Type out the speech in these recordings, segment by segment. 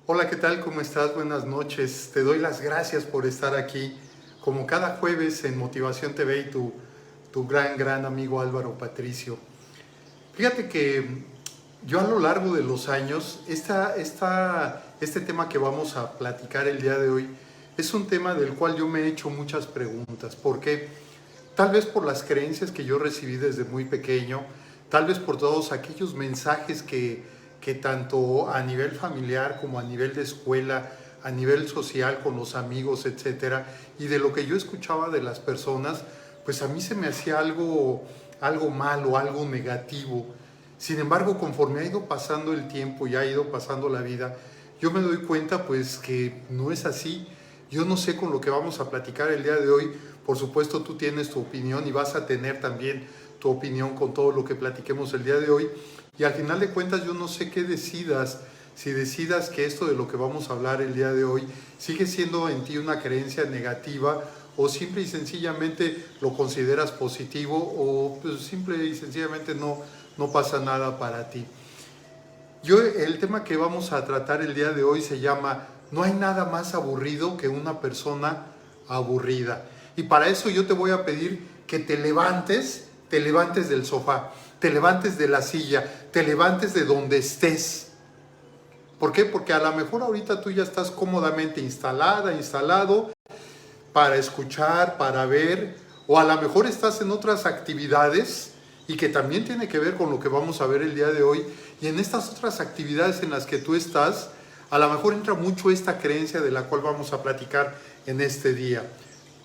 Hola, ¿qué tal? ¿Cómo estás? Buenas noches. Te doy las gracias por estar aquí, como cada jueves en Motivación TV y tu gran amigo Álvaro Patricio. Fíjate que yo a lo largo de los años, este tema que vamos a platicar el día de hoy es un tema del cual yo me he hecho muchas preguntas. ¿Por qué? Tal vez por las creencias que yo recibí desde muy pequeño, tal vez por todos aquellos mensajes que tanto a nivel familiar como a nivel de escuela, a nivel social con los amigos, etcétera, y de lo que yo escuchaba de las personas, pues a mí se me hacía algo malo, algo negativo. Sin embargo, conforme ha ido pasando el tiempo y ha ido pasando la vida, yo me doy cuenta pues que no es así. Yo no sé con lo que vamos a platicar el día de hoy. Por supuesto, tú tienes tu opinión y vas a tener también tu opinión con todo lo que platiquemos el día de hoy. Y al final de cuentas, yo no sé qué decidas. Si decidas que esto de lo que vamos a hablar el día de hoy sigue siendo en ti una creencia negativa, o simple y sencillamente lo consideras positivo, o pues simple y sencillamente no pasa nada para ti. El tema que vamos a tratar el día de hoy se llama "No hay nada más aburrido que una persona aburrida". Y para eso yo te voy a pedir que te levantes del sofá, te levantes de la silla, te levantes de donde estés. ¿Por qué? Porque a lo mejor ahorita tú ya estás cómodamente instalado para escuchar, para ver, o a lo mejor estás en otras actividades y que también tiene que ver con lo que vamos a ver el día de hoy. Y en estas otras actividades en las que tú estás, a lo mejor entra mucho esta creencia de la cual vamos a platicar en este día.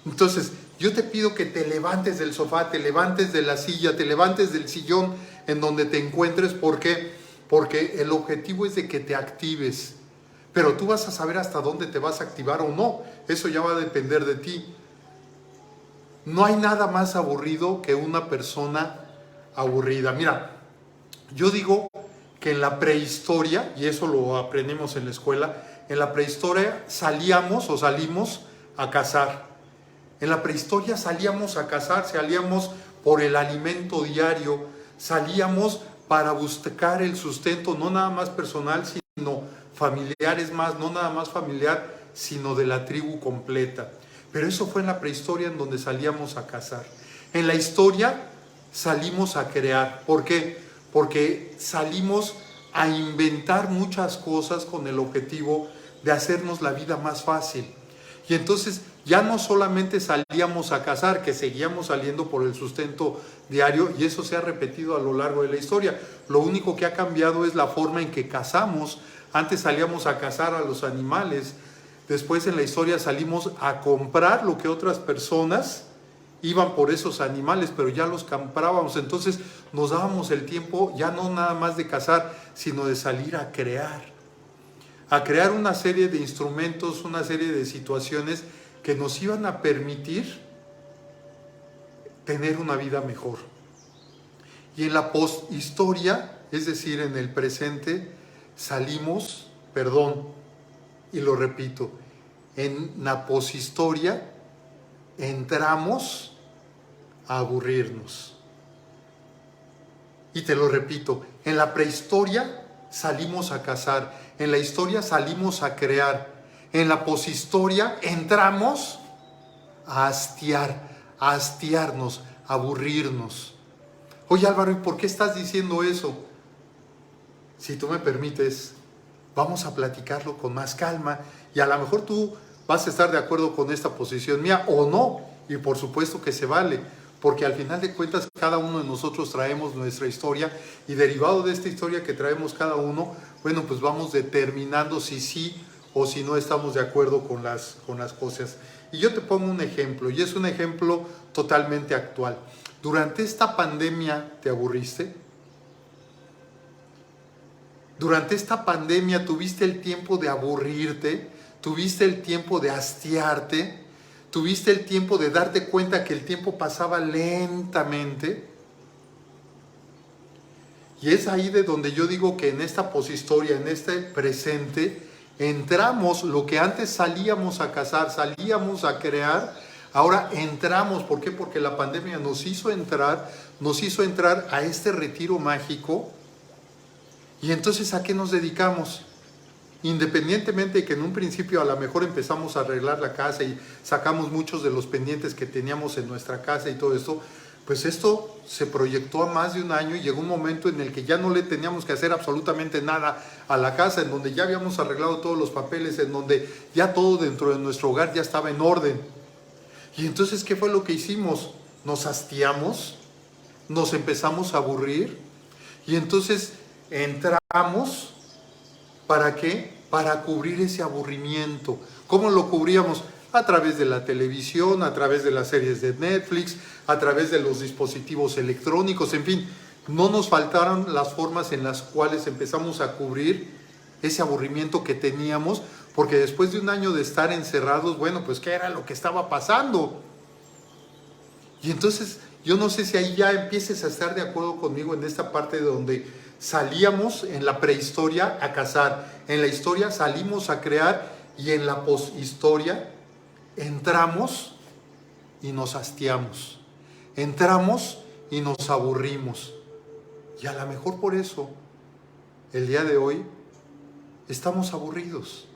Entonces, yo te pido que te levantes del sofá, te levantes de la silla, te levantes del sillón en donde te encuentres. ¿Por qué? Porque el objetivo es de que te actives. Pero tú vas a saber hasta dónde te vas a activar o no. Eso ya va a depender de ti. No hay nada más aburrido que una persona aburrida. Mira, yo digo que en la prehistoria, y eso lo aprendimos en la escuela, en la prehistoria salimos a cazar. En la prehistoria salíamos a cazar, salíamos por el alimento diario, salíamos para buscar el sustento, no nada más personal, sino familiar, es más, no nada más familiar, sino de la tribu completa. Pero eso fue en la prehistoria, en donde salíamos a cazar. En la historia salimos a crear. ¿Por qué? Porque salimos a inventar muchas cosas con el objetivo de hacernos la vida más fácil. Y entonces ya no solamente salíamos a cazar, que seguíamos saliendo por el sustento diario, y eso se ha repetido a lo largo de la historia. Lo único que ha cambiado es la forma en que cazamos. Antes salíamos a cazar a los animales, después en la historia salimos a comprar lo que otras personas iban por esos animales, pero ya los comprábamos. Entonces nos dábamos el tiempo ya no nada más de cazar, sino de salir a crear una serie de instrumentos, una serie de situaciones que nos iban a permitir tener una vida mejor. Y en la posthistoria, es decir, en el presente, y lo repito, en la posthistoria entramos a aburrirnos. Y te lo repito, en la prehistoria salimos a cazar, en la historia salimos a crear, en la poshistoria entramos a hastiarnos, a aburrirnos. Oye Álvaro, ¿y por qué estás diciendo eso? Si tú me permites, vamos a platicarlo con más calma, y a lo mejor tú vas a estar de acuerdo con esta posición mía o no, y por supuesto que se vale, porque al final de cuentas cada uno de nosotros traemos nuestra historia, y derivado de esta historia que traemos cada uno, bueno, pues vamos determinando si sí o si no estamos de acuerdo con las cosas. Y yo te pongo un ejemplo, y es un ejemplo totalmente actual. ¿Durante esta pandemia te aburriste? ¿Durante esta pandemia tuviste el tiempo de aburrirte? ¿Tuviste el tiempo de hastiarte? ¿Tuviste el tiempo de darte cuenta que el tiempo pasaba lentamente? Y es ahí de donde yo digo que en esta poshistoria, en este presente, entramos lo que antes salíamos a cazar, salíamos a crear, ahora entramos. ¿Por qué? Porque la pandemia nos hizo entrar a este retiro mágico. Y entonces, ¿a qué nos dedicamos? Independientemente de que en un principio a lo mejor empezamos a arreglar la casa y sacamos muchos de los pendientes que teníamos en nuestra casa y todo esto, pues esto se proyectó a más de un año y llegó un momento en el que ya no le teníamos que hacer absolutamente nada a la casa, en donde ya habíamos arreglado todos los papeles, en donde ya todo dentro de nuestro hogar ya estaba en orden. Y entonces, ¿qué fue lo que hicimos? Nos hastiamos, nos empezamos a aburrir y entonces entramos, ¿para qué? Para cubrir ese aburrimiento. ¿Cómo lo cubríamos? A través de la televisión, a través de las series de Netflix, a través de los dispositivos electrónicos, en fin, no nos faltaron las formas en las cuales empezamos a cubrir ese aburrimiento que teníamos, porque después de un año de estar encerrados, bueno, pues ¿qué era lo que estaba pasando? Y entonces, yo no sé si ahí ya empieces a estar de acuerdo conmigo en esta parte de donde salíamos en la prehistoria a cazar, en la historia salimos a crear y en la poshistoria entramos y nos hastiamos, entramos y nos aburrimos. Y a lo mejor por eso, el día de hoy, estamos aburridos.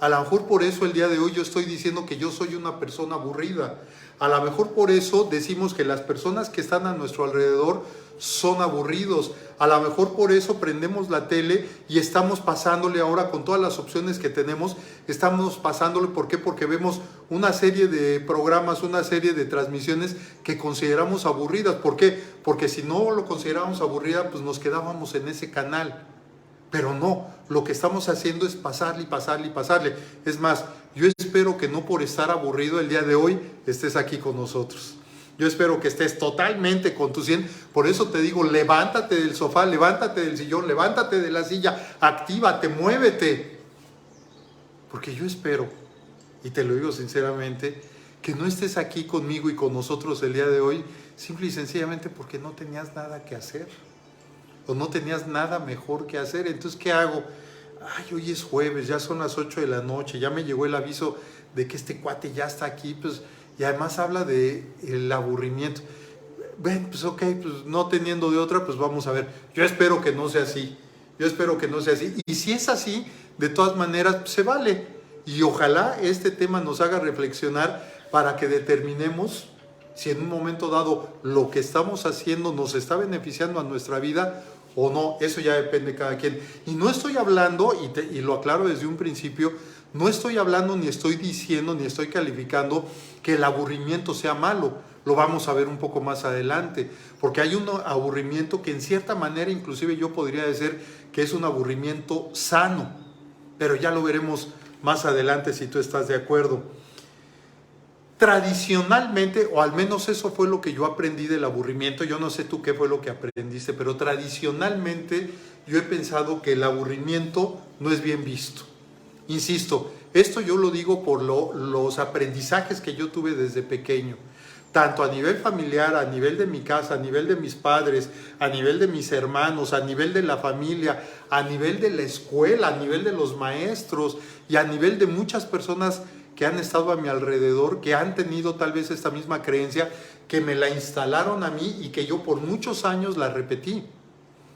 A lo mejor por eso el día de hoy yo estoy diciendo que yo soy una persona aburrida. A lo mejor por eso decimos que las personas que están a nuestro alrededor son aburridos. A lo mejor por eso prendemos la tele y estamos pasándole ahora con todas las opciones que tenemos, estamos pasándole, ¿por qué? Porque vemos una serie de programas, una serie de transmisiones que consideramos aburridas. ¿Por qué? Porque si no lo consideramos aburrida, pues nos quedábamos en ese canal. Pero no, lo que estamos haciendo es pasarle y pasarle y pasarle. Es más, yo espero que no por estar aburrido el día de hoy estés aquí con nosotros. Yo espero que estés totalmente con tu 100. Por eso te digo, levántate del sofá, levántate del sillón, levántate de la silla, actívate, muévete. Porque yo espero, y te lo digo sinceramente, que no estés aquí conmigo y con nosotros el día de hoy, simple y sencillamente porque no tenías nada que hacer. O no tenías nada mejor que hacer. Entonces, ¿qué hago? Ay, hoy es jueves, ya son las 8 de la noche, ya me llegó el aviso de que este cuate ya está aquí, pues, y además habla de el aburrimiento. Ven, pues ok, pues no teniendo de otra, pues vamos a ver. Yo espero que no sea así, yo espero que no sea así. Y si es así, de todas maneras, pues, se vale. Y ojalá este tema nos haga reflexionar para que determinemos si en un momento dado lo que estamos haciendo nos está beneficiando a nuestra vida o no. Eso ya depende de cada quien. Y no estoy hablando, y lo aclaro desde un principio, no estoy hablando, ni estoy diciendo, ni estoy calificando que el aburrimiento sea malo. Lo vamos a ver un poco más adelante, porque hay un aburrimiento que en cierta manera, inclusive yo podría decir que es un aburrimiento sano, pero ya lo veremos más adelante si tú estás de acuerdo. Tradicionalmente, o al menos eso fue lo que yo aprendí del aburrimiento, yo no sé tú qué fue lo que aprendiste, pero tradicionalmente yo he pensado que el aburrimiento no es bien visto. Insisto, esto yo lo digo por los aprendizajes que yo tuve desde pequeño, tanto a nivel familiar, a nivel de mi casa, a nivel de mis padres, a nivel de mis hermanos, a nivel de la familia, a nivel de la escuela, a nivel de los maestros y a nivel de muchas personas que han estado a mi alrededor, que han tenido tal vez esta misma creencia, que me la instalaron a mí y que yo por muchos años la repetí.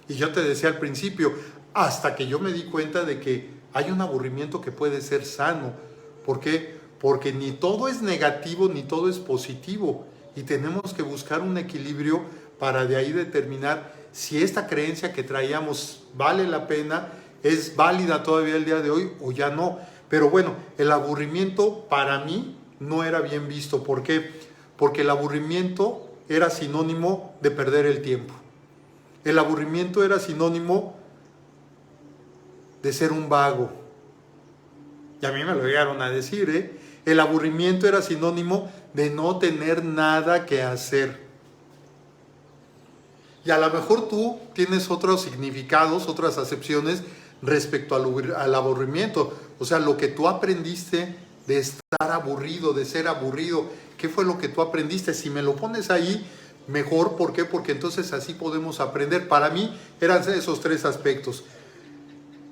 Y yo te decía al principio, hasta que yo me di cuenta de que hay un aburrimiento que puede ser sano. ¿Por qué? Porque ni todo es negativo ni todo es positivo. Y tenemos que buscar un equilibrio para de ahí determinar si esta creencia que traíamos vale la pena, es válida todavía el día de hoy o ya no. Pero bueno, el aburrimiento para mí no era bien visto. ¿Por qué? Porque el aburrimiento era sinónimo de perder el tiempo. El aburrimiento era sinónimo de ser un vago. Y a mí me lo llegaron a decir, ¿eh? El aburrimiento era sinónimo de no tener nada que hacer. Y a lo mejor tú tienes otros significados, otras acepciones respecto al aburrimiento. O sea, lo que tú aprendiste de estar aburrido, de ser aburrido, ¿qué fue lo que tú aprendiste? Si me lo pones ahí, mejor. ¿Por qué? Porque entonces así podemos aprender. Para mí eran esos tres aspectos.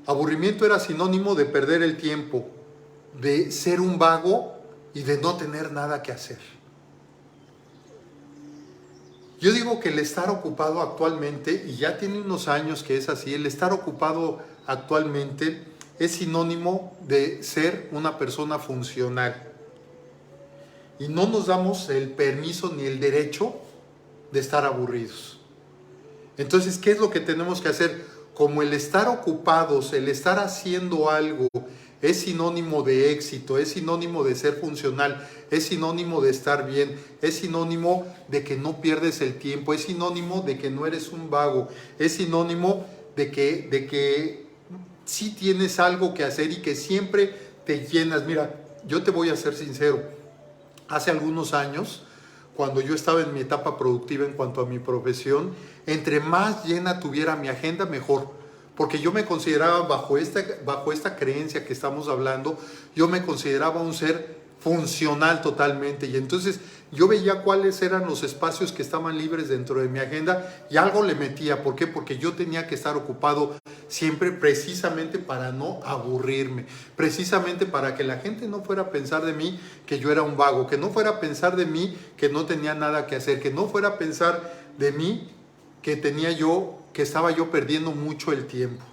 Aburrimiento era sinónimo de perder el tiempo, de ser un vago y de no tener nada que hacer. Yo digo que el estar ocupado actualmente, y ya tiene unos años que es así, el estar ocupado actualmente es sinónimo de ser una persona funcional. Y no nos damos el permiso ni el derecho de estar aburridos. Entonces, ¿qué es lo que tenemos que hacer? Como el estar ocupados, el estar haciendo algo, es sinónimo de éxito, es sinónimo de ser funcional, es sinónimo de estar bien, es sinónimo de que no pierdes el tiempo, es sinónimo de que no eres un vago, es sinónimo de que sí tienes algo que hacer y que siempre te llenas. Mira, yo te voy a ser sincero, hace algunos años, cuando yo estaba en mi etapa productiva en cuanto a mi profesión, entre más llena tuviera mi agenda, mejor. Porque yo me consideraba, bajo esta creencia que estamos hablando, yo me consideraba un ser funcional totalmente. Y entonces yo veía cuáles eran los espacios que estaban libres dentro de mi agenda y algo le metía. ¿Por qué? Porque yo tenía que estar ocupado siempre, precisamente para no aburrirme, precisamente para que la gente no fuera a pensar de mí que yo era un vago, que no fuera a pensar de mí que no tenía nada que hacer, que no fuera a pensar de mí que estaba yo perdiendo mucho el tiempo.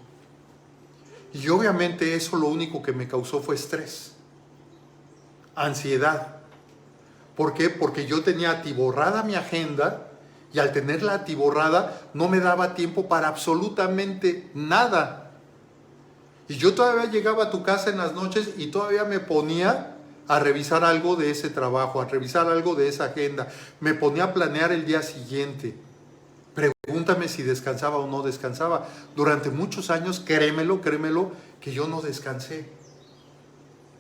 Y obviamente eso lo único que me causó fue estrés, ansiedad. ¿Por qué? Porque yo tenía atiborrada mi agenda y al tenerla atiborrada no me daba tiempo para absolutamente nada. Y yo todavía llegaba a tu casa en las noches y todavía me ponía a revisar algo de ese trabajo, a revisar algo de esa agenda. Me ponía a planear el día siguiente. Pregúntame si descansaba o no descansaba. Durante muchos años, créemelo, que yo no descansé.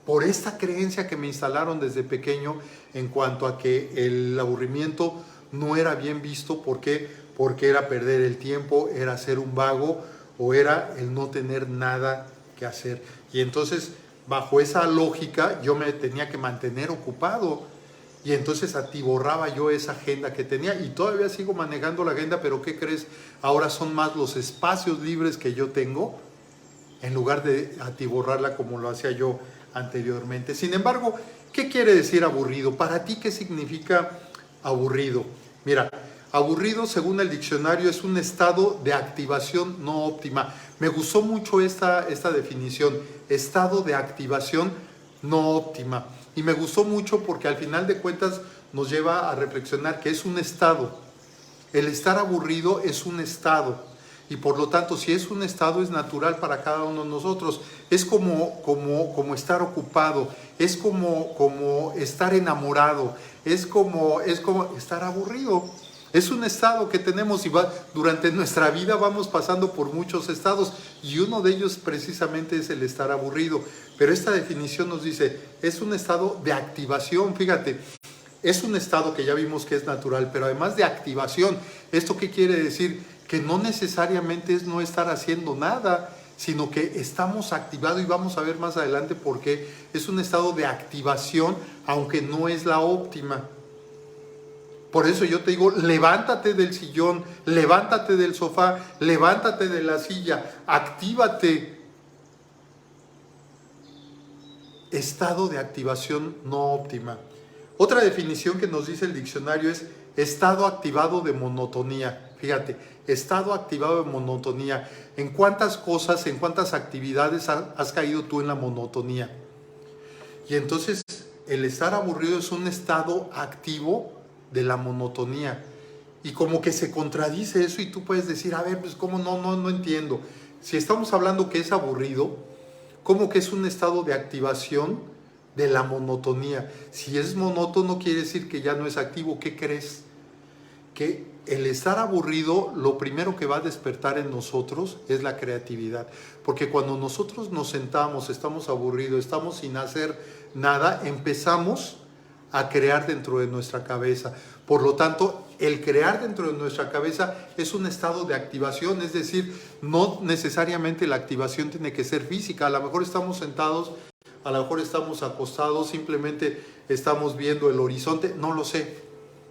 Por esta creencia que me instalaron desde pequeño en cuanto a que el aburrimiento no era bien visto. ¿Por qué? Porque era perder el tiempo, era ser un vago o era el no tener nada que hacer. Y entonces, bajo esa lógica, yo me tenía que mantener ocupado. Y entonces atiborraba yo esa agenda que tenía y todavía sigo manejando la agenda, pero ¿qué crees? Ahora son más los espacios libres que yo tengo en lugar de atiborrarla como lo hacía yo anteriormente. Sin embargo, ¿qué quiere decir aburrido? Para ti, ¿qué significa aburrido? Mira, aburrido, según el diccionario, es un estado de activación no óptima. Me gustó mucho esta definición, estado de activación no óptima. Y me gustó mucho porque al final de cuentas nos lleva a reflexionar que es un estado. El estar aburrido es un estado. Y por lo tanto, si es un estado, es natural para cada uno de nosotros. Es como estar ocupado, es como estar enamorado, es como estar aburrido. Es un estado que tenemos y durante nuestra vida vamos pasando por muchos estados y uno de ellos precisamente es el estar aburrido. Pero esta definición nos dice, es un estado de activación, fíjate, es un estado que ya vimos que es natural, pero además de activación. ¿Esto qué quiere decir? Que no necesariamente es no estar haciendo nada, sino que estamos activados y vamos a ver más adelante por qué. Es un estado de activación, aunque no es la óptima. Por eso yo te digo, levántate del sillón, levántate del sofá, levántate de la silla, actívate. Estado de activación no óptima. Otra definición que nos dice el diccionario es estado activado de monotonía. Fíjate, estado activado de monotonía. ¿En cuántas cosas, en cuántas actividades has caído tú en la monotonía? Y entonces el estar aburrido es un estado activo de la monotonía. Y como que se contradice eso y tú puedes decir, a ver, pues cómo no entiendo. Si estamos hablando que es aburrido, ¿cómo que es un estado de activación de la monotonía? Si es monótono quiere decir que ya no es activo. ¿Qué crees? Que el estar aburrido, lo primero que va a despertar en nosotros es la creatividad. Porque cuando nosotros nos sentamos, estamos aburridos, estamos sin hacer nada, empezamos a crear dentro de nuestra cabeza. Por lo tanto, el crear dentro de nuestra cabeza es un estado de activación, es decir, no necesariamente la activación tiene que ser física. A lo mejor estamos sentados, a lo mejor estamos acostados, simplemente estamos viendo el horizonte, no lo sé,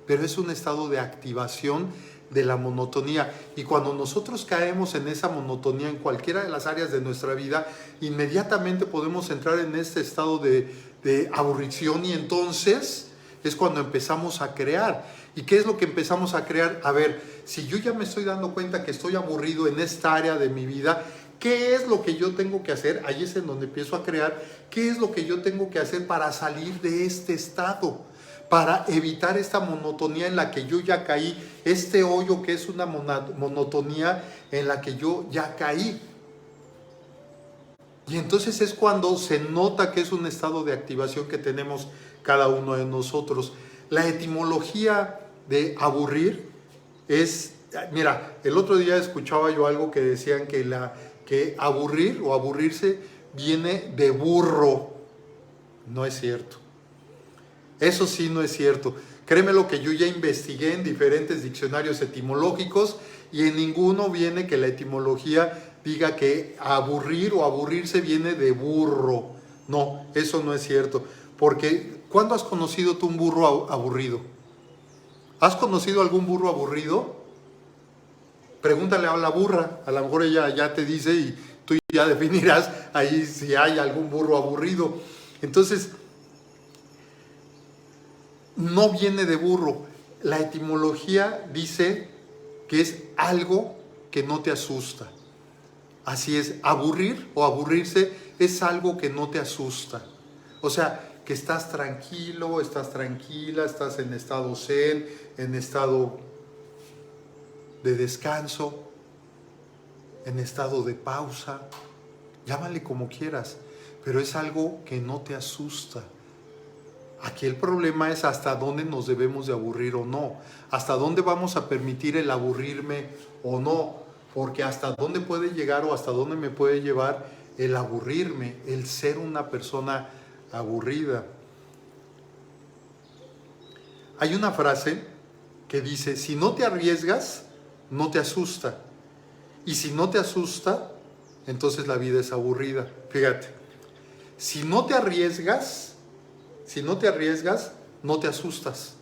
pero es un estado de activación de la monotonía. Y cuando nosotros caemos en esa monotonía en cualquiera de las áreas de nuestra vida, inmediatamente podemos entrar en este estado de aburrición y entonces es cuando empezamos a crear. ¿Y qué es lo que empezamos a crear? A ver, si yo ya me estoy dando cuenta que estoy aburrido en esta área de mi vida, ¿qué es lo que yo tengo que hacer? Ahí es en donde empiezo a crear. ¿Qué es lo que yo tengo que hacer para salir de este estado? Para evitar esta monotonía en la que yo ya caí, este hoyo que es una monotonía en la que yo ya caí. Y entonces es cuando se nota que es un estado de activación que tenemos cada uno de nosotros. La etimología de aburrir es, mira, el otro día escuchaba yo algo que decían que aburrir o aburrirse viene de burro. No es cierto. Eso sí no es cierto. Créeme lo que yo ya investigué en diferentes diccionarios etimológicos y en ninguno viene que la etimología diga que aburrir o aburrirse viene de burro. No, eso no es cierto. Porque, ¿cuándo has conocido tú un burro aburrido? ¿Has conocido algún burro aburrido? Pregúntale a la burra, a lo mejor ella ya te dice y tú ya definirás ahí si hay algún burro aburrido. Entonces, no viene de burro. La etimología dice que es algo que no te asusta. Así es, aburrir o aburrirse es algo que no te asusta. O sea, que estás tranquilo, estás tranquila, estás en estado zen, en estado de descanso, en estado de pausa. Llámale como quieras, pero es algo que no te asusta. Aquí el problema es hasta dónde nos debemos de aburrir o no, hasta dónde vamos a permitir el aburrirme o no, porque hasta dónde puede llegar o hasta dónde me puede llevar el aburrirme, el ser una persona aburrida. Hay una frase que dice, si no te arriesgas, no te asusta, y si no te asusta, entonces la vida es aburrida. Fíjate, si no te arriesgas, no te asustas.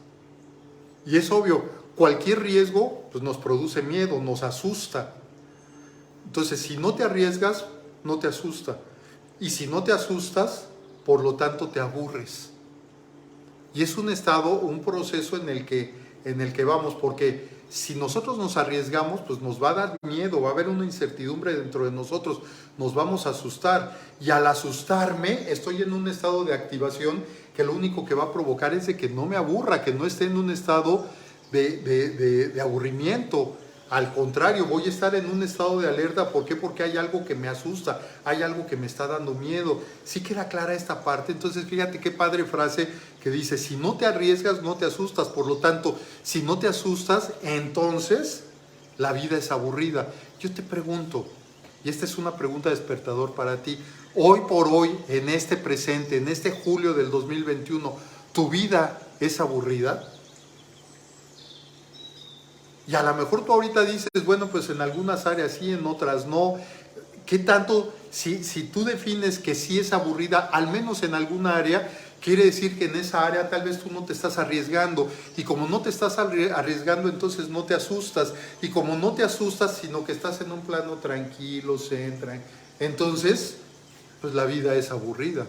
Y es obvio, cualquier riesgo pues, nos produce miedo, nos asusta. Entonces, si no te arriesgas, no te asusta. Y si no te asustas, por lo tanto te aburres. Y es un estado, un proceso en el que vamos, porque si nosotros nos arriesgamos, pues nos va a dar miedo, va a haber una incertidumbre dentro de nosotros, nos vamos a asustar. Y al asustarme, estoy en un estado de activación que lo único que va a provocar es de que no me aburra, que no esté en un estado de aburrimiento. Al contrario, voy a estar en un estado de alerta. ¿Por qué? Porque hay algo que me asusta, hay algo que me está dando miedo. ¿Sí queda clara esta parte? Entonces, fíjate qué padre frase que dice, si no te arriesgas, no te asustas. Por lo tanto, si no te asustas, entonces la vida es aburrida. Yo te pregunto, y esta es una pregunta despertador para ti, hoy por hoy, en este presente, en este julio del 2021, ¿tu vida es aburrida? Y a lo mejor tú ahorita dices, bueno, pues en algunas áreas sí, en otras no. ¿Qué tanto, si tú defines que sí es aburrida, al menos en alguna área, quiere decir que en esa área tal vez tú no te estás arriesgando? Y como no te estás arriesgando, entonces no te asustas. Y como no te asustas, sino que estás en un plano tranquilo, zen, entonces, pues la vida es aburrida.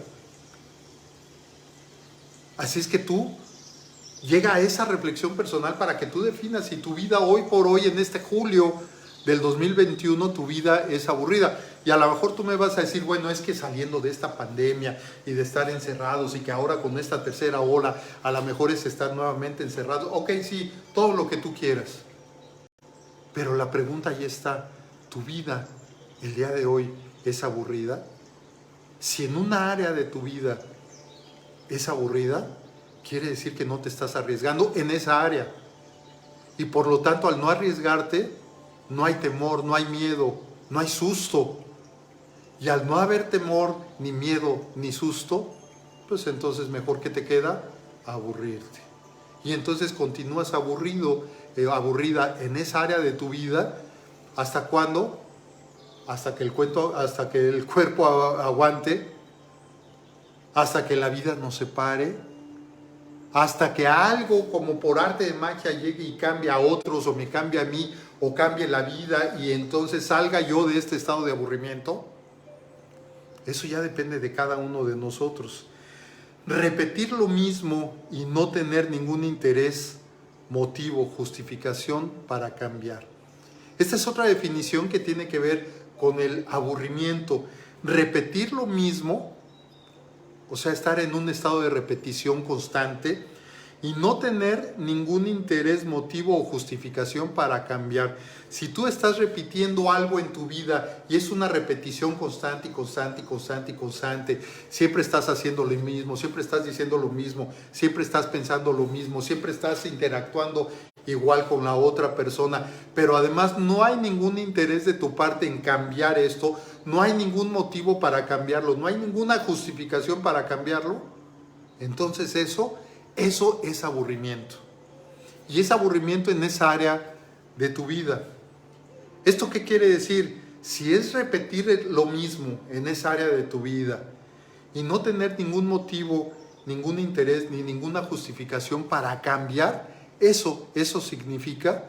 Así es que tú llega a esa reflexión personal para que tú definas si tu vida hoy por hoy, en este julio del 2021, tu vida es aburrida. Y a lo mejor tú me vas a decir, bueno, es que saliendo de esta pandemia y de estar encerrados y que ahora con esta tercera ola, a lo mejor es estar nuevamente encerrados. Ok, sí, todo lo que tú quieras. Pero la pregunta ya está, ¿tu vida el día de hoy es aburrida? Si en una área de tu vida es aburrida, quiere decir que no te estás arriesgando en esa área. Y por lo tanto, al no arriesgarte, no hay temor, no hay miedo, no hay susto. Y al no haber temor, ni miedo, ni susto, pues entonces mejor que te queda aburrirte. Y entonces continúas aburrido, aburrida en esa área de tu vida. ¿Hasta cuándo? Hasta que el cuerpo aguante, hasta que la vida nos separe, hasta que algo como por arte de magia llegue y cambie a otros o me cambie a mí o cambie la vida y entonces salga yo de este estado de aburrimiento. Eso ya depende de cada uno de nosotros. Repetir lo mismo y no tener ningún interés motivo, justificación para cambiar. Esta es otra definición que tiene que ver con el aburrimiento. Repetir lo mismo, o sea, estar en un estado de repetición constante y no tener ningún interés, motivo o justificación para cambiar. Si tú estás repitiendo algo en tu vida y es una repetición constante y constante y constante y constante, siempre estás haciendo lo mismo, siempre estás diciendo lo mismo, siempre estás pensando lo mismo, siempre estás interactuando igual con la otra persona, pero además no hay ningún interés de tu parte en cambiar esto, no hay ningún motivo para cambiarlo, no hay ninguna justificación para cambiarlo, entonces eso es aburrimiento. Y es aburrimiento en esa área de tu vida. ¿Esto qué quiere decir? Si es repetir lo mismo en esa área de tu vida y no tener ningún motivo, ningún interés, ni ninguna justificación para cambiar, eso significa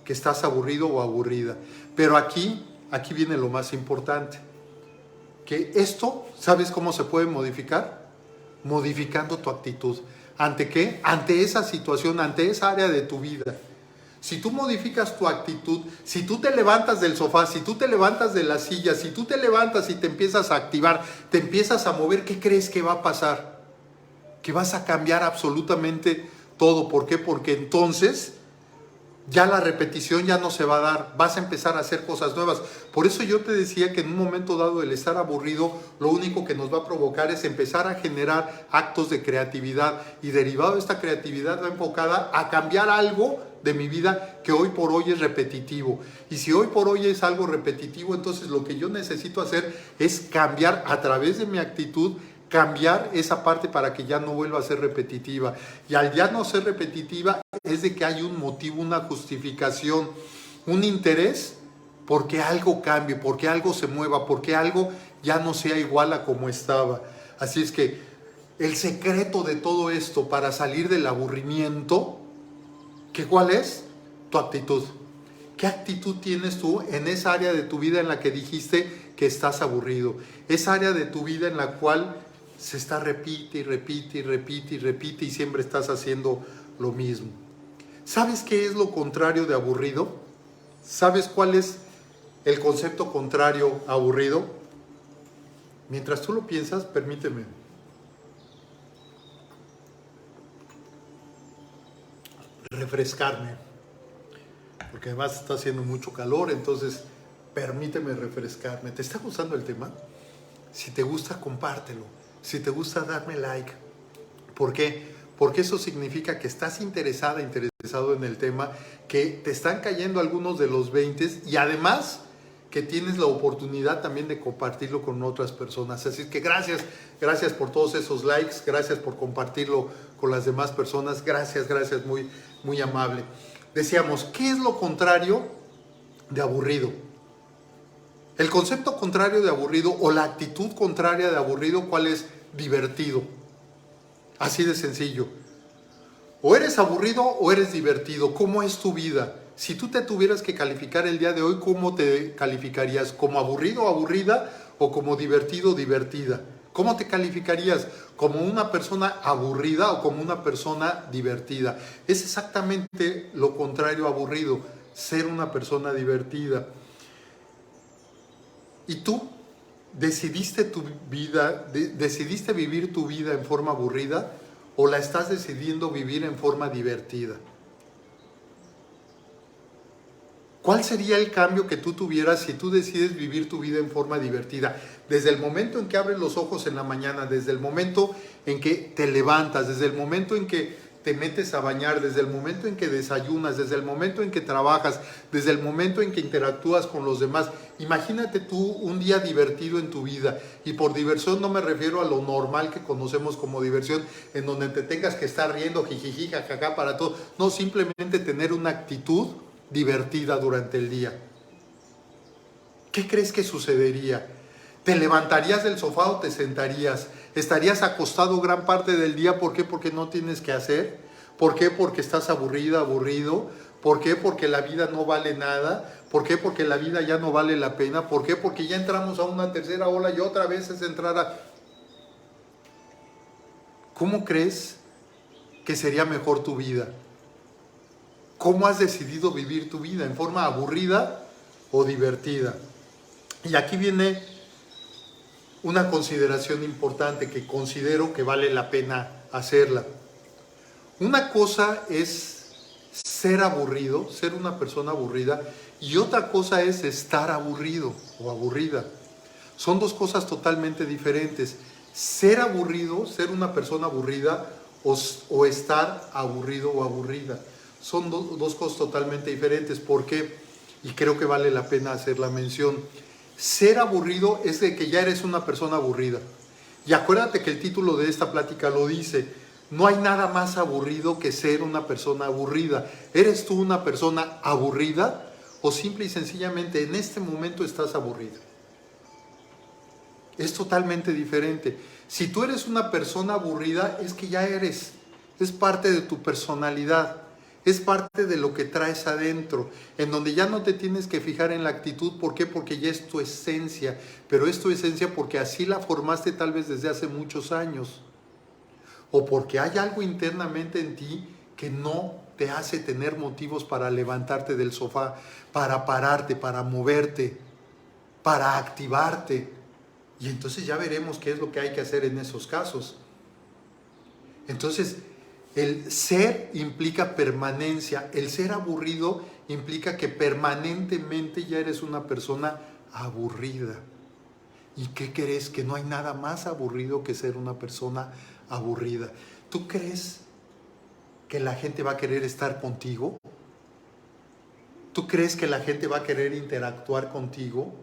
que estás aburrido o aburrida. Pero aquí viene lo más importante. Que esto, ¿sabes cómo se puede modificar? Modificando tu actitud. ¿Ante qué? Ante esa situación, ante esa área de tu vida. Si tú modificas tu actitud, si tú te levantas del sofá, si tú te levantas de la silla, si tú te levantas y te empiezas a activar, te empiezas a mover, ¿qué crees que va a pasar? Que vas a cambiar absolutamente todo. ¿Por qué? Porque entonces ya la repetición ya no se va a dar, vas a empezar a hacer cosas nuevas. Por eso yo te decía que en un momento dado el estar aburrido, lo único que nos va a provocar es empezar a generar actos de creatividad, y derivado de esta creatividad va enfocada a cambiar algo de mi vida que hoy por hoy es repetitivo. Y si hoy por hoy es algo repetitivo, entonces lo que yo necesito hacer es cambiar a través de mi actitud, cambiar esa parte para que ya no vuelva a ser repetitiva. Y al ya no ser repetitiva es de que hay un motivo, una justificación, un interés porque algo cambie, porque algo se mueva, porque algo ya no sea igual a como estaba. Así es que el secreto de todo esto para salir del aburrimiento, ¿qué cuál es? Tu actitud. ¿Qué actitud tienes tú en esa área de tu vida en la que dijiste que estás aburrido? Esa área de tu vida en la cual se está repite y repite y repite y repite y siempre estás haciendo lo mismo. ¿Sabes qué es lo contrario de aburrido? ¿Sabes cuál es el concepto contrario a aburrido? Mientras tú lo piensas, permíteme refrescarme, porque además está haciendo mucho calor, entonces permíteme refrescarme. ¿Te está gustando el tema? Si te gusta, compártelo. Si te gusta, darme like. ¿Por qué? Porque eso significa que estás interesado en el tema, que te están cayendo algunos de los 20 y además que tienes la oportunidad también de compartirlo con otras personas. Así que gracias por todos esos likes, gracias por compartirlo con las demás personas, gracias, muy, muy amable. Decíamos, ¿qué es lo contrario de aburrido? El concepto contrario de aburrido o la actitud contraria de aburrido, ¿cuál es? Divertido. Así de sencillo. O eres aburrido o eres divertido. ¿Cómo es tu vida? Si tú te tuvieras que calificar el día de hoy, ¿cómo te calificarías? ¿Como aburrido o aburrida o como divertido o divertida? ¿Cómo te calificarías? ¿Como una persona aburrida o como una persona divertida? Es exactamente lo contrario a aburrido, ser una persona divertida. ¿Y tú decidiste vivir tu vida en forma aburrida o la estás decidiendo vivir en forma divertida? ¿Cuál sería el cambio que tú tuvieras si tú decides vivir tu vida en forma divertida? Desde el momento en que abres los ojos en la mañana, desde el momento en que te levantas, desde el momento en que te metes a bañar, desde el momento en que desayunas, desde el momento en que trabajas, desde el momento en que interactúas con los demás. Imagínate tú un día divertido en tu vida, y por diversión no me refiero a lo normal que conocemos como diversión, en donde te tengas que estar riendo, jijiji, jajaja para todo. No, simplemente tener una actitud divertida durante el día. ¿Qué crees que sucedería? ¿Te levantarías del sofá o te sentarías? ¿Estarías acostado gran parte del día? ¿Por qué? Porque no tienes que hacer. ¿Por qué? Porque estás aburrida, aburrido. ¿Por qué? Porque la vida no vale nada. ¿Por qué? Porque la vida ya no vale la pena. ¿Por qué? Porque ya entramos a una tercera ola y otra vez es entrar a... ¿Cómo crees que sería mejor tu vida? ¿Cómo has decidido vivir tu vida? ¿En forma aburrida o divertida? Y aquí viene una consideración importante que considero que vale la pena hacerla. Una cosa es ser aburrido, ser una persona aburrida, y otra cosa es estar aburrido o aburrida. Son dos cosas totalmente diferentes. Ser aburrido, ser una persona aburrida o estar aburrido o aburrida. Son dos cosas totalmente diferentes. ¿Por qué? Y creo que vale la pena hacer la mención. Ser aburrido es de que ya eres una persona aburrida. Y acuérdate que el título de esta plática lo dice. No hay nada más aburrido que ser una persona aburrida. ¿Eres tú una persona aburrida o simple y sencillamente en este momento estás aburrida? Es totalmente diferente. Si tú eres una persona aburrida, es que ya eres. Es parte de tu personalidad. Es parte de lo que traes adentro. En donde ya no te tienes que fijar en la actitud. ¿Por qué? Porque ya es tu esencia. Pero es tu esencia porque así la formaste tal vez desde hace muchos años. O porque hay algo internamente en ti que no te hace tener motivos para levantarte del sofá, para pararte, para moverte, para activarte. Y entonces ya veremos qué es lo que hay que hacer en esos casos. Entonces, el ser implica permanencia. El ser aburrido implica que permanentemente ya eres una persona aburrida. ¿Y qué crees? Que no hay nada más aburrido que ser una persona aburrida. ¿Tú crees que la gente va a querer estar contigo? ¿Tú crees que la gente va a querer interactuar contigo?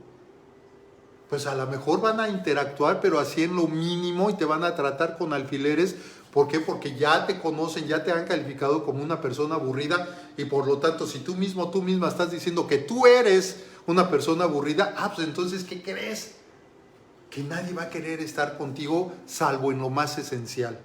Pues a lo mejor van a interactuar, pero así en lo mínimo y te van a tratar con alfileres. ¿Por qué? Porque ya te conocen, ya te han calificado como una persona aburrida y por lo tanto, si tú mismo, tú misma estás diciendo que tú eres una persona aburrida, pues entonces, ¿qué crees? Que nadie va a querer estar contigo salvo en lo más esencial.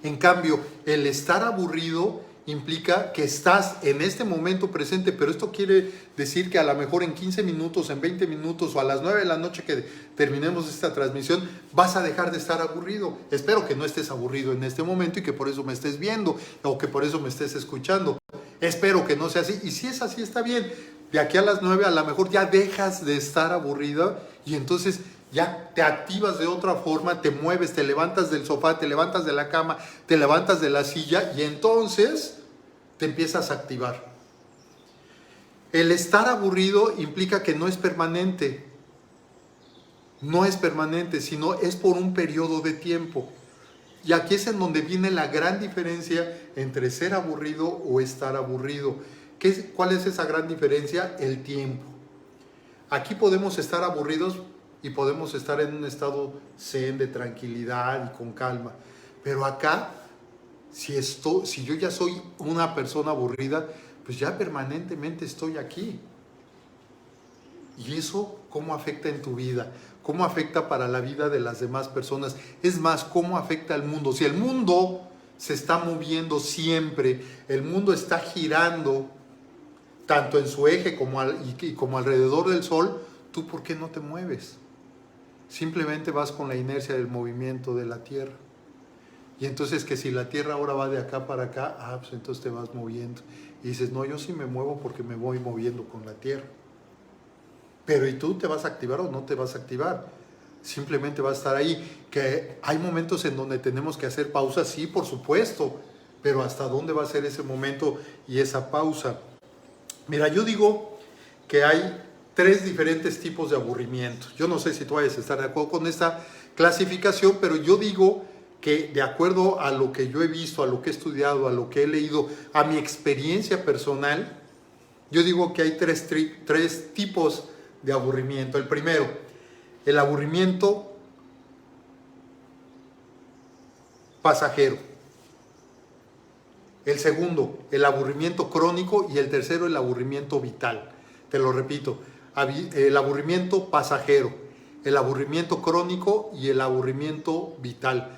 En cambio, el estar aburrido implica que estás en este momento presente, pero esto quiere decir que a lo mejor en 15 minutos, en 20 minutos o a las 9 de la noche que terminemos esta transmisión, vas a dejar de estar aburrido. Espero que no estés aburrido en este momento y que por eso me estés viendo o que por eso me estés escuchando. Espero que no sea así. Y si es así, está bien. De aquí a las 9 a lo mejor ya dejas de estar aburrida y entonces ya te activas de otra forma, te mueves, te levantas del sofá, te levantas de la cama, te levantas de la silla y entonces te empiezas a activar. El estar aburrido implica que no es permanente. No es permanente, sino es por un periodo de tiempo. Y aquí es en donde viene la gran diferencia entre ser aburrido o estar aburrido. ¿Cuál es esa gran diferencia? El tiempo. Aquí podemos estar aburridos y podemos estar en un estado zen, de tranquilidad y con calma. Pero acá, si yo ya soy una persona aburrida, pues ya permanentemente estoy aquí. ¿Y eso cómo afecta en tu vida? ¿Cómo afecta para la vida de las demás personas? Es más, ¿cómo afecta al mundo? Si el mundo se está moviendo siempre, el mundo está girando tanto en su eje como alrededor del sol, ¿tú por qué no te mueves? Simplemente vas con la inercia del movimiento de la Tierra. Y entonces que si la Tierra ahora va de acá para acá, pues entonces te vas moviendo. Y dices, no, yo sí me muevo porque me voy moviendo con la Tierra. Pero ¿y tú te vas a activar o no te vas a activar? Simplemente vas a estar ahí. Que hay momentos en donde tenemos que hacer pausas, sí, por supuesto. Pero ¿hasta dónde va a ser ese momento y esa pausa? Mira, yo digo que hay 3 diferentes tipos de aburrimiento. Yo no sé si tú vayas a estar de acuerdo con esta clasificación, pero yo digo que de acuerdo a lo que yo he visto, a lo que he estudiado, a lo que he leído, a mi experiencia personal, yo digo que hay 3 tipos de aburrimiento. El primero, el aburrimiento pasajero. El segundo, el aburrimiento crónico. Y el tercero, el aburrimiento vital. Te lo repito, el aburrimiento pasajero, el aburrimiento crónico y el aburrimiento vital.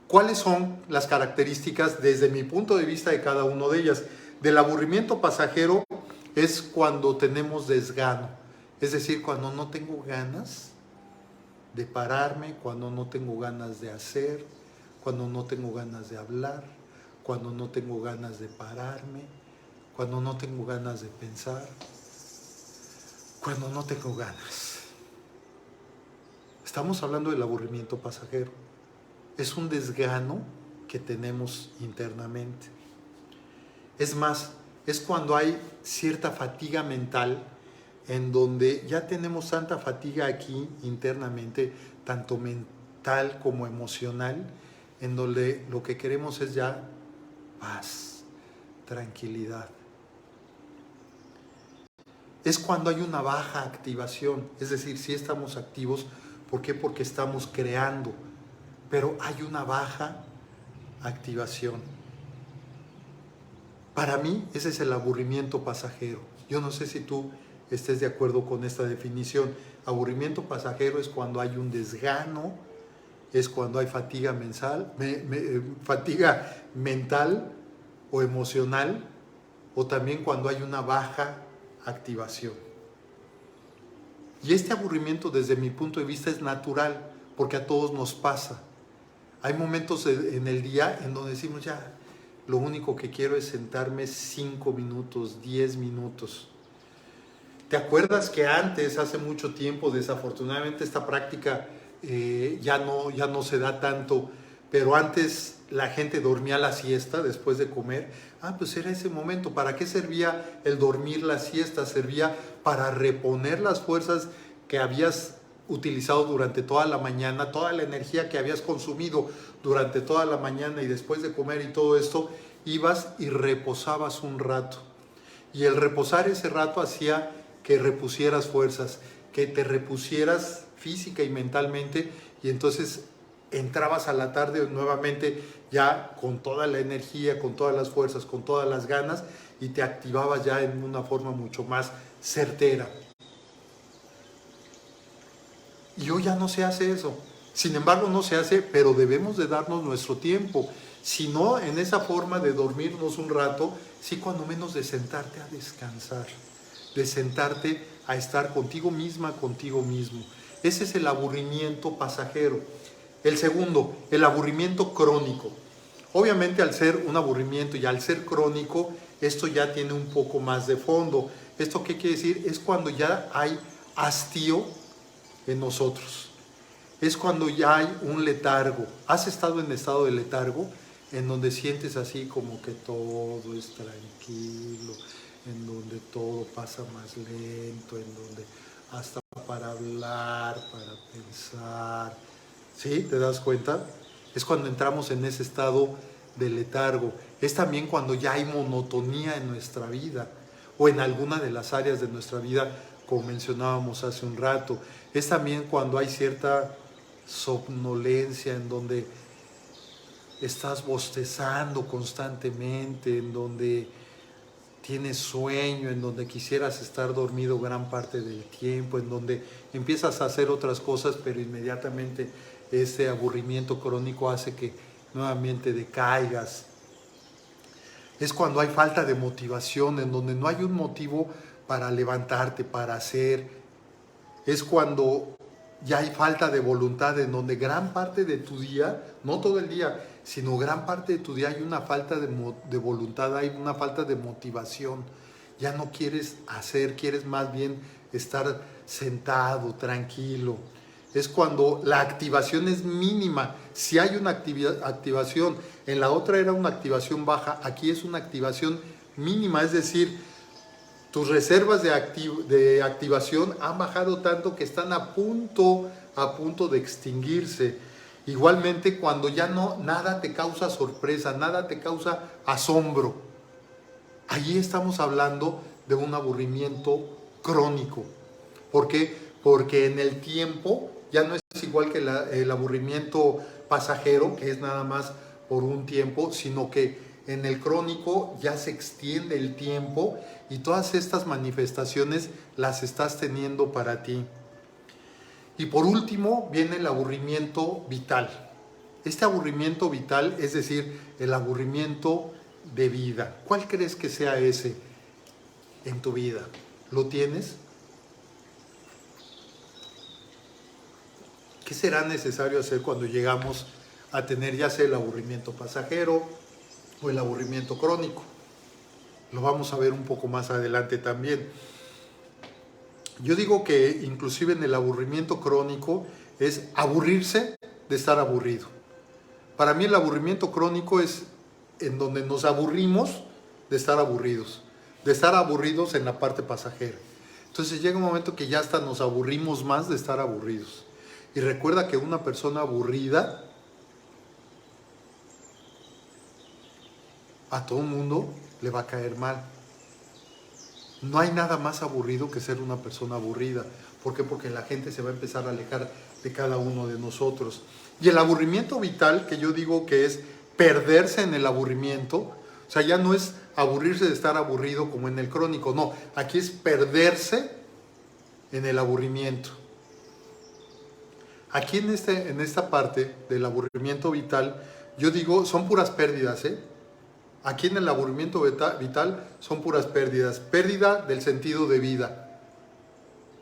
¿Cuáles son las características desde mi punto de vista de cada uno de ellas? Del aburrimiento pasajero es cuando tenemos desgano, es decir, cuando no tengo ganas de pararme, cuando no tengo ganas de hacer, cuando no tengo ganas de hablar, cuando no tengo ganas de pararme, cuando no tengo ganas de pensar, cuando no tengo ganas. Estamos hablando del aburrimiento pasajero. Es un desgano que tenemos internamente. Es más, es cuando hay cierta fatiga mental en donde ya tenemos tanta fatiga aquí internamente, tanto mental como emocional, en donde lo que queremos es ya paz, tranquilidad. Es cuando hay una baja activación, es decir, si estamos activos, ¿por qué? Porque estamos creando, pero hay una baja activación. Para mí, ese es el aburrimiento pasajero. Yo no sé si tú estés de acuerdo con esta definición. Aburrimiento pasajero es cuando hay un desgano, es cuando hay fatiga fatiga mental o emocional, o también cuando hay una baja activación. Y este aburrimiento, desde mi punto de vista, es natural, porque a todos nos pasa. Hay momentos en el día en donde decimos, ya, lo único que quiero es sentarme 5 minutos, 10 minutos. ¿Te acuerdas que antes, hace mucho tiempo, desafortunadamente esta práctica ya no se da tanto, pero antes la gente dormía la siesta después de comer? Pues era ese momento. ¿Para qué servía el dormir la siesta? Servía para reponer las fuerzas que habías utilizado durante toda la mañana, toda la energía que habías consumido durante toda la mañana, y después de comer y todo esto, ibas y reposabas un rato. Y el reposar ese rato hacía que repusieras fuerzas, que te repusieras física y mentalmente, y entonces entrabas a la tarde nuevamente ya con toda la energía, con todas las fuerzas, con todas las ganas, y te activabas ya en una forma mucho más certera. Y hoy ya no se hace eso. Sin embargo, no se hace, pero debemos de darnos nuestro tiempo. Si no, en esa forma de dormirnos un rato, sí, cuando menos de sentarte a descansar, de sentarte a estar contigo misma, contigo mismo. Ese es el aburrimiento pasajero. El segundo, el aburrimiento crónico. Obviamente, al ser un aburrimiento y al ser crónico, esto ya tiene un poco más de fondo. ¿Esto qué quiere decir? Es cuando ya hay hastío en nosotros. Es cuando ya hay un letargo. ¿Has estado en estado de letargo? En donde sientes así como que todo es tranquilo, en donde todo pasa más lento, en donde hasta para hablar, para pensar. ¿Sí? ¿Te das cuenta? Es cuando entramos en ese estado de letargo. Es también cuando ya hay monotonía en nuestra vida o en alguna de las áreas de nuestra vida, como mencionábamos hace un rato. Es también cuando hay cierta somnolencia, en donde estás bostezando constantemente, en donde tienes sueño, en donde quisieras estar dormido gran parte del tiempo, en donde empiezas a hacer otras cosas, pero inmediatamente ese aburrimiento crónico hace que nuevamente decaigas. Es cuando hay falta de motivación, en donde no hay un motivo para levantarte, para hacer. Es cuando ya hay falta de voluntad, en donde gran parte de tu día, no todo el día, sino gran parte de tu día hay una falta de voluntad, hay una falta de motivación. Ya no quieres hacer, quieres más bien estar sentado, tranquilo. Es cuando la activación es mínima. Si hay una activación, en la otra era una activación baja, aquí es una activación mínima, es decir, tus reservas de activación han bajado tanto que están a punto de extinguirse. Igualmente, cuando ya nada te causa sorpresa, nada te causa asombro, allí estamos hablando de un aburrimiento crónico. ¿Por qué? Porque en el tiempo ya no es igual que el aburrimiento pasajero, que es nada más por un tiempo, sino que en el crónico ya se extiende el tiempo y todas estas manifestaciones las estás teniendo para ti. Y por último viene el aburrimiento vital. Este aburrimiento vital, es decir, el aburrimiento de vida. ¿Cuál crees que sea ese en tu vida? ¿Lo tienes? ¿Qué será necesario hacer cuando llegamos a tener ya sea el aburrimiento pasajero o el aburrimiento crónico? Lo vamos a ver un poco más adelante también. Yo digo que inclusive en el aburrimiento crónico es aburrirse de estar aburrido. Para mí el aburrimiento crónico es en donde nos aburrimos de estar aburridos en la parte pasajera. Entonces llega un momento que ya hasta nos aburrimos más de estar aburridos. Y recuerda que una persona aburrida, a todo el mundo le va a caer mal. No hay nada más aburrido que ser una persona aburrida. ¿Por qué? Porque la gente se va a empezar a alejar de cada uno de nosotros. Y el aburrimiento vital, que yo digo que es perderse en el aburrimiento, o sea, ya no es aburrirse de estar aburrido como en el crónico, no, aquí es perderse en el aburrimiento. Aquí en esta parte del aburrimiento vital, yo digo, son puras pérdidas, ¿eh? Aquí en el aburrimiento vital son puras pérdidas. Pérdida del sentido de vida.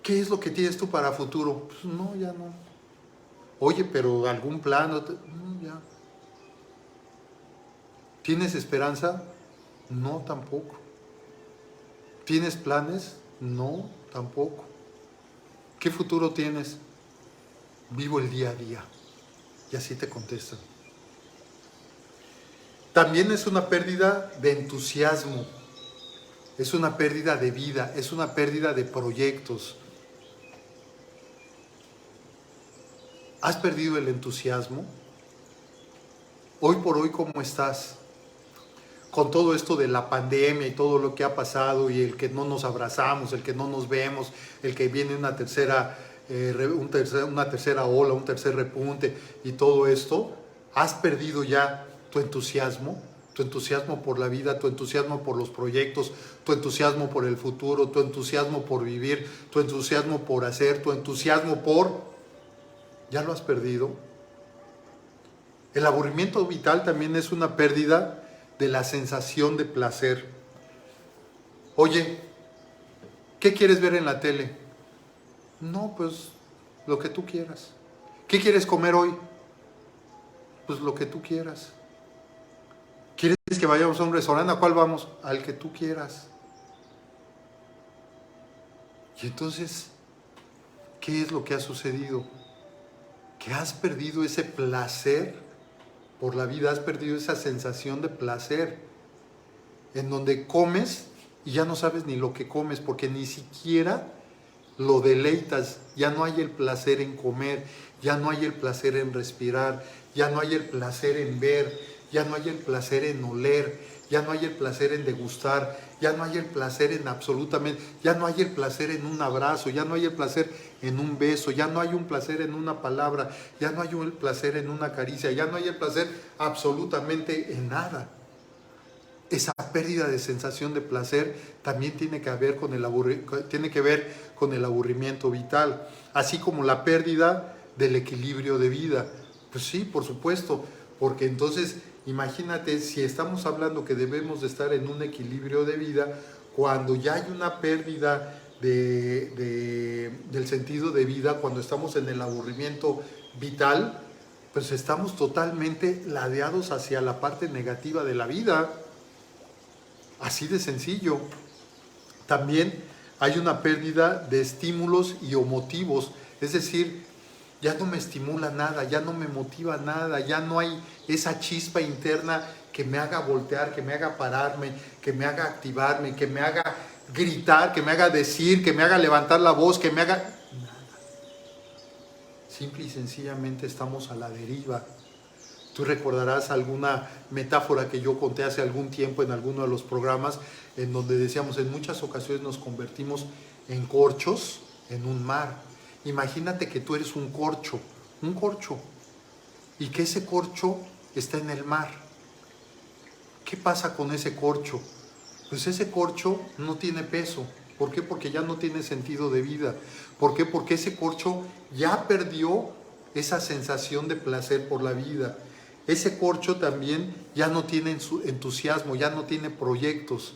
¿Qué es lo que tienes tú para futuro? Pues no, ya no. Oye, pero algún plan, no, ya. ¿Tienes esperanza? No, tampoco. ¿Tienes planes? No, tampoco. ¿Qué futuro tienes? Vivo el día a día. Y así te contestan. También es una pérdida de entusiasmo, es una pérdida de vida, es una pérdida de proyectos. ¿Has perdido el entusiasmo? Hoy por hoy, ¿cómo estás? Con todo esto de la pandemia y todo lo que ha pasado y el que no nos abrazamos, el que no nos vemos, el que viene una tercera ola, un tercer repunte y todo esto, ¿has perdido ya tu entusiasmo por la vida, tu entusiasmo por los proyectos, tu entusiasmo por el futuro, tu entusiasmo por vivir, tu entusiasmo por hacer, tu entusiasmo por... ¿Ya lo has perdido? El aburrimiento vital también es una pérdida de la sensación de placer. Oye, ¿qué quieres ver en la tele? No, pues lo que tú quieras. ¿Qué quieres comer hoy? Pues lo que tú quieras. ¿Quieres que vayamos a un restaurante? ¿A cuál vamos? Al que tú quieras. Y entonces, ¿qué es lo que ha sucedido? Que has perdido ese placer por la vida, has perdido esa sensación de placer, en donde comes y ya no sabes ni lo que comes, porque ni siquiera lo deleitas, ya no hay el placer en comer, ya no hay el placer en respirar, ya no hay el placer en ver, ya no hay el placer en oler, ya no hay el placer en degustar, ya no hay el placer en absolutamente, ya no hay el placer en un abrazo, ya no hay el placer en un beso, ya no hay un placer en una palabra, ya no hay el placer en una caricia, ya no hay el placer absolutamente en nada. Esa pérdida de sensación de placer también tiene que ver con el aburrimiento vital, así como la pérdida del equilibrio de vida. Pues sí, por supuesto, porque entonces imagínate si estamos hablando que debemos de estar en un equilibrio de vida, cuando ya hay una pérdida del sentido de vida, cuando estamos en el aburrimiento vital, pues estamos totalmente ladeados hacia la parte negativa de la vida. Así de sencillo. También hay una pérdida de estímulos y o motivos, es decir, ya no me estimula nada, ya no me motiva nada, ya no hay esa chispa interna que me haga voltear, que me haga pararme, que me haga activarme, que me haga gritar, que me haga decir, que me haga levantar la voz, que me haga... Nada. Simple y sencillamente estamos a la deriva. Tú recordarás alguna metáfora que yo conté hace algún tiempo en alguno de los programas, en donde decíamos, en muchas ocasiones nos convertimos en corchos en un mar. Imagínate que tú eres un corcho, y que ese corcho está en el mar. ¿Qué pasa con ese corcho? Pues ese corcho no tiene peso. ¿Por qué? Porque ya no tiene sentido de vida. ¿Por qué? Porque ese corcho ya perdió esa sensación de placer por la vida. Ese corcho también ya no tiene entusiasmo, ya no tiene proyectos,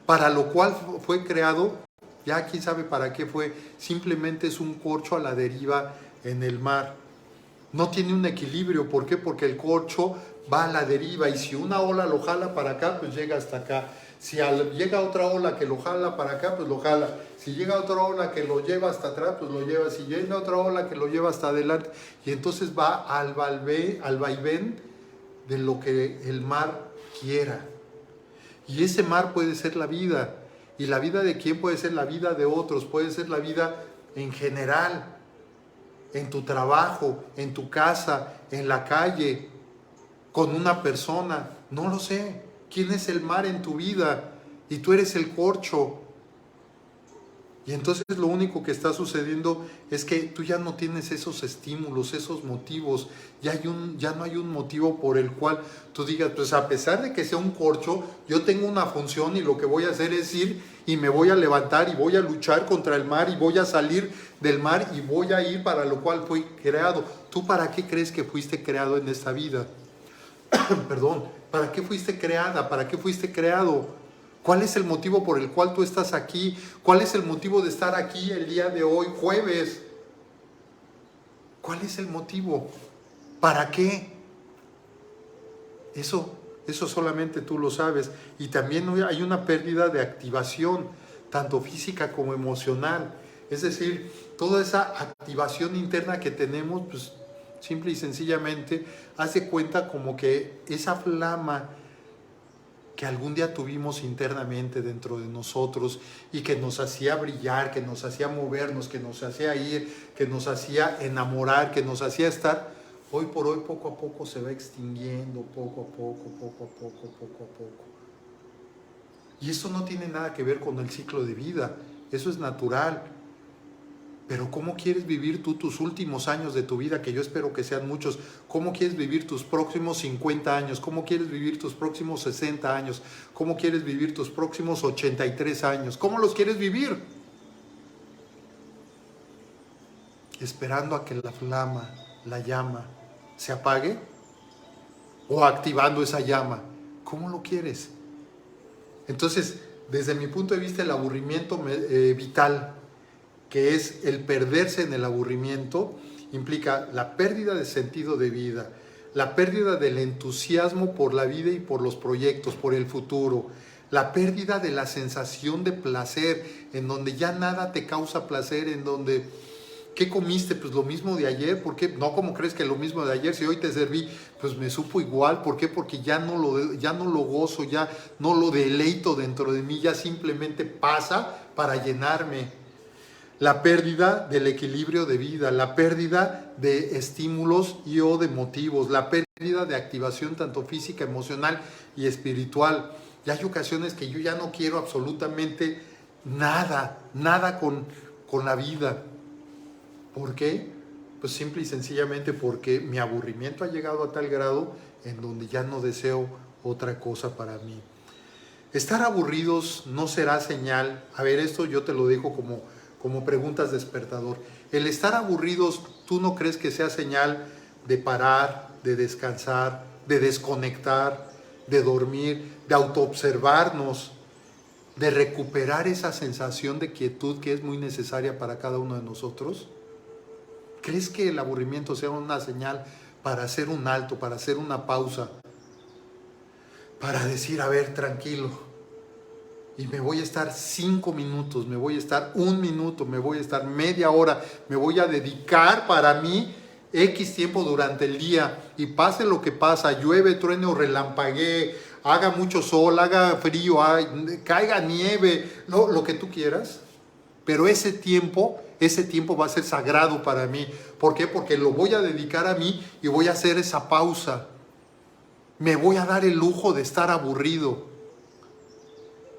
para lo cual fue creado, ya quién sabe para qué fue, simplemente es un corcho a la deriva en el mar. No tiene un equilibrio, ¿por qué? Porque el corcho va a la deriva y si una ola lo jala para acá, pues llega hasta acá. Si llega otra ola que lo jala para acá, pues lo jala. Si llega otra ola que lo lleva hasta atrás, pues lo lleva. Si llega otra ola que lo lleva hasta adelante. Y entonces va al vaivén de lo que el mar quiera. Y ese mar puede ser la vida. ¿Y la vida de quién? Puede ser la vida de otros. Puede ser la vida en general. En tu trabajo, en tu casa, en la calle, con una persona. No lo sé. ¿Quién es el mar en tu vida? Y tú eres el corcho. Y entonces lo único que está sucediendo es que tú ya no tienes esos estímulos, esos motivos. Ya no hay un motivo por el cual tú digas, pues a pesar de que sea un corcho, yo tengo una función y lo que voy a hacer es ir y me voy a levantar y voy a luchar contra el mar y voy a salir del mar y voy a ir para lo cual fui creado. ¿Tú para qué crees que fuiste creado en esta vida? Perdón, ¿para qué fuiste creada? ¿Para qué fuiste creado? ¿Cuál es el motivo por el cual tú estás aquí? ¿Cuál es el motivo de estar aquí el día de hoy, jueves? ¿Cuál es el motivo? ¿Para qué? Eso solamente tú lo sabes. Y también hay una pérdida de activación, tanto física como emocional. Es decir, toda esa activación interna que tenemos, pues simple y sencillamente, hace cuenta como que esa flama que algún día tuvimos internamente dentro de nosotros y que nos hacía brillar, que nos hacía movernos, que nos hacía ir, que nos hacía enamorar, que nos hacía estar, hoy por hoy poco a poco se va extinguiendo, poco a poco. Y eso no tiene nada que ver con el ciclo de vida, eso es natural. Pero ¿cómo quieres vivir tú tus últimos años de tu vida? Que yo espero que sean muchos. ¿Cómo quieres vivir tus próximos 50 años? ¿Cómo quieres vivir tus próximos 60 años? ¿Cómo quieres vivir tus próximos 83 años? ¿Cómo los quieres vivir? ¿Esperando a que la flama, la llama, se apague? ¿O activando esa llama? ¿Cómo lo quieres? Entonces, desde mi punto de vista, el aburrimiento vital, que es el perderse en el aburrimiento, implica la pérdida de sentido de vida, la pérdida del entusiasmo por la vida y por los proyectos, por el futuro, la pérdida de la sensación de placer, en donde ya nada te causa placer, en donde, ¿qué comiste? Pues lo mismo de ayer. ¿Por qué? No, ¿cómo crees que lo mismo de ayer? Si hoy te serví, pues me supo igual. ¿Por qué? Porque ya no lo gozo, ya no lo deleito dentro de mí, ya simplemente pasa para llenarme. La pérdida del equilibrio de vida, la pérdida de estímulos y o de motivos, la pérdida de activación tanto física, emocional y espiritual. Y hay ocasiones que yo ya no quiero absolutamente nada con la vida. ¿Por qué? Pues simple y sencillamente porque mi aburrimiento ha llegado a tal grado en donde ya no deseo otra cosa para mí. Estar aburridos no será señal, a ver, esto yo te lo dejo como preguntas despertador. El estar aburridos, ¿tú no crees que sea señal de parar, de descansar, de desconectar, de dormir, de autoobservarnos, de recuperar esa sensación de quietud que es muy necesaria para cada uno de nosotros? ¿Crees que el aburrimiento sea una señal para hacer un alto, para hacer una pausa, para decir, a ver, tranquilo, y me voy a estar 5 minutos, me voy a estar 1 minuto, me voy a estar media hora, me voy a dedicar para mí X tiempo durante el día, y pase lo que pasa, llueve, truene o relampaguee, haga mucho sol, haga frío, caiga nieve, lo que tú quieras, pero ese tiempo va a ser sagrado para mí. ¿Por qué? Porque lo voy a dedicar a mí y voy a hacer esa pausa. Me voy a dar el lujo de estar aburrido,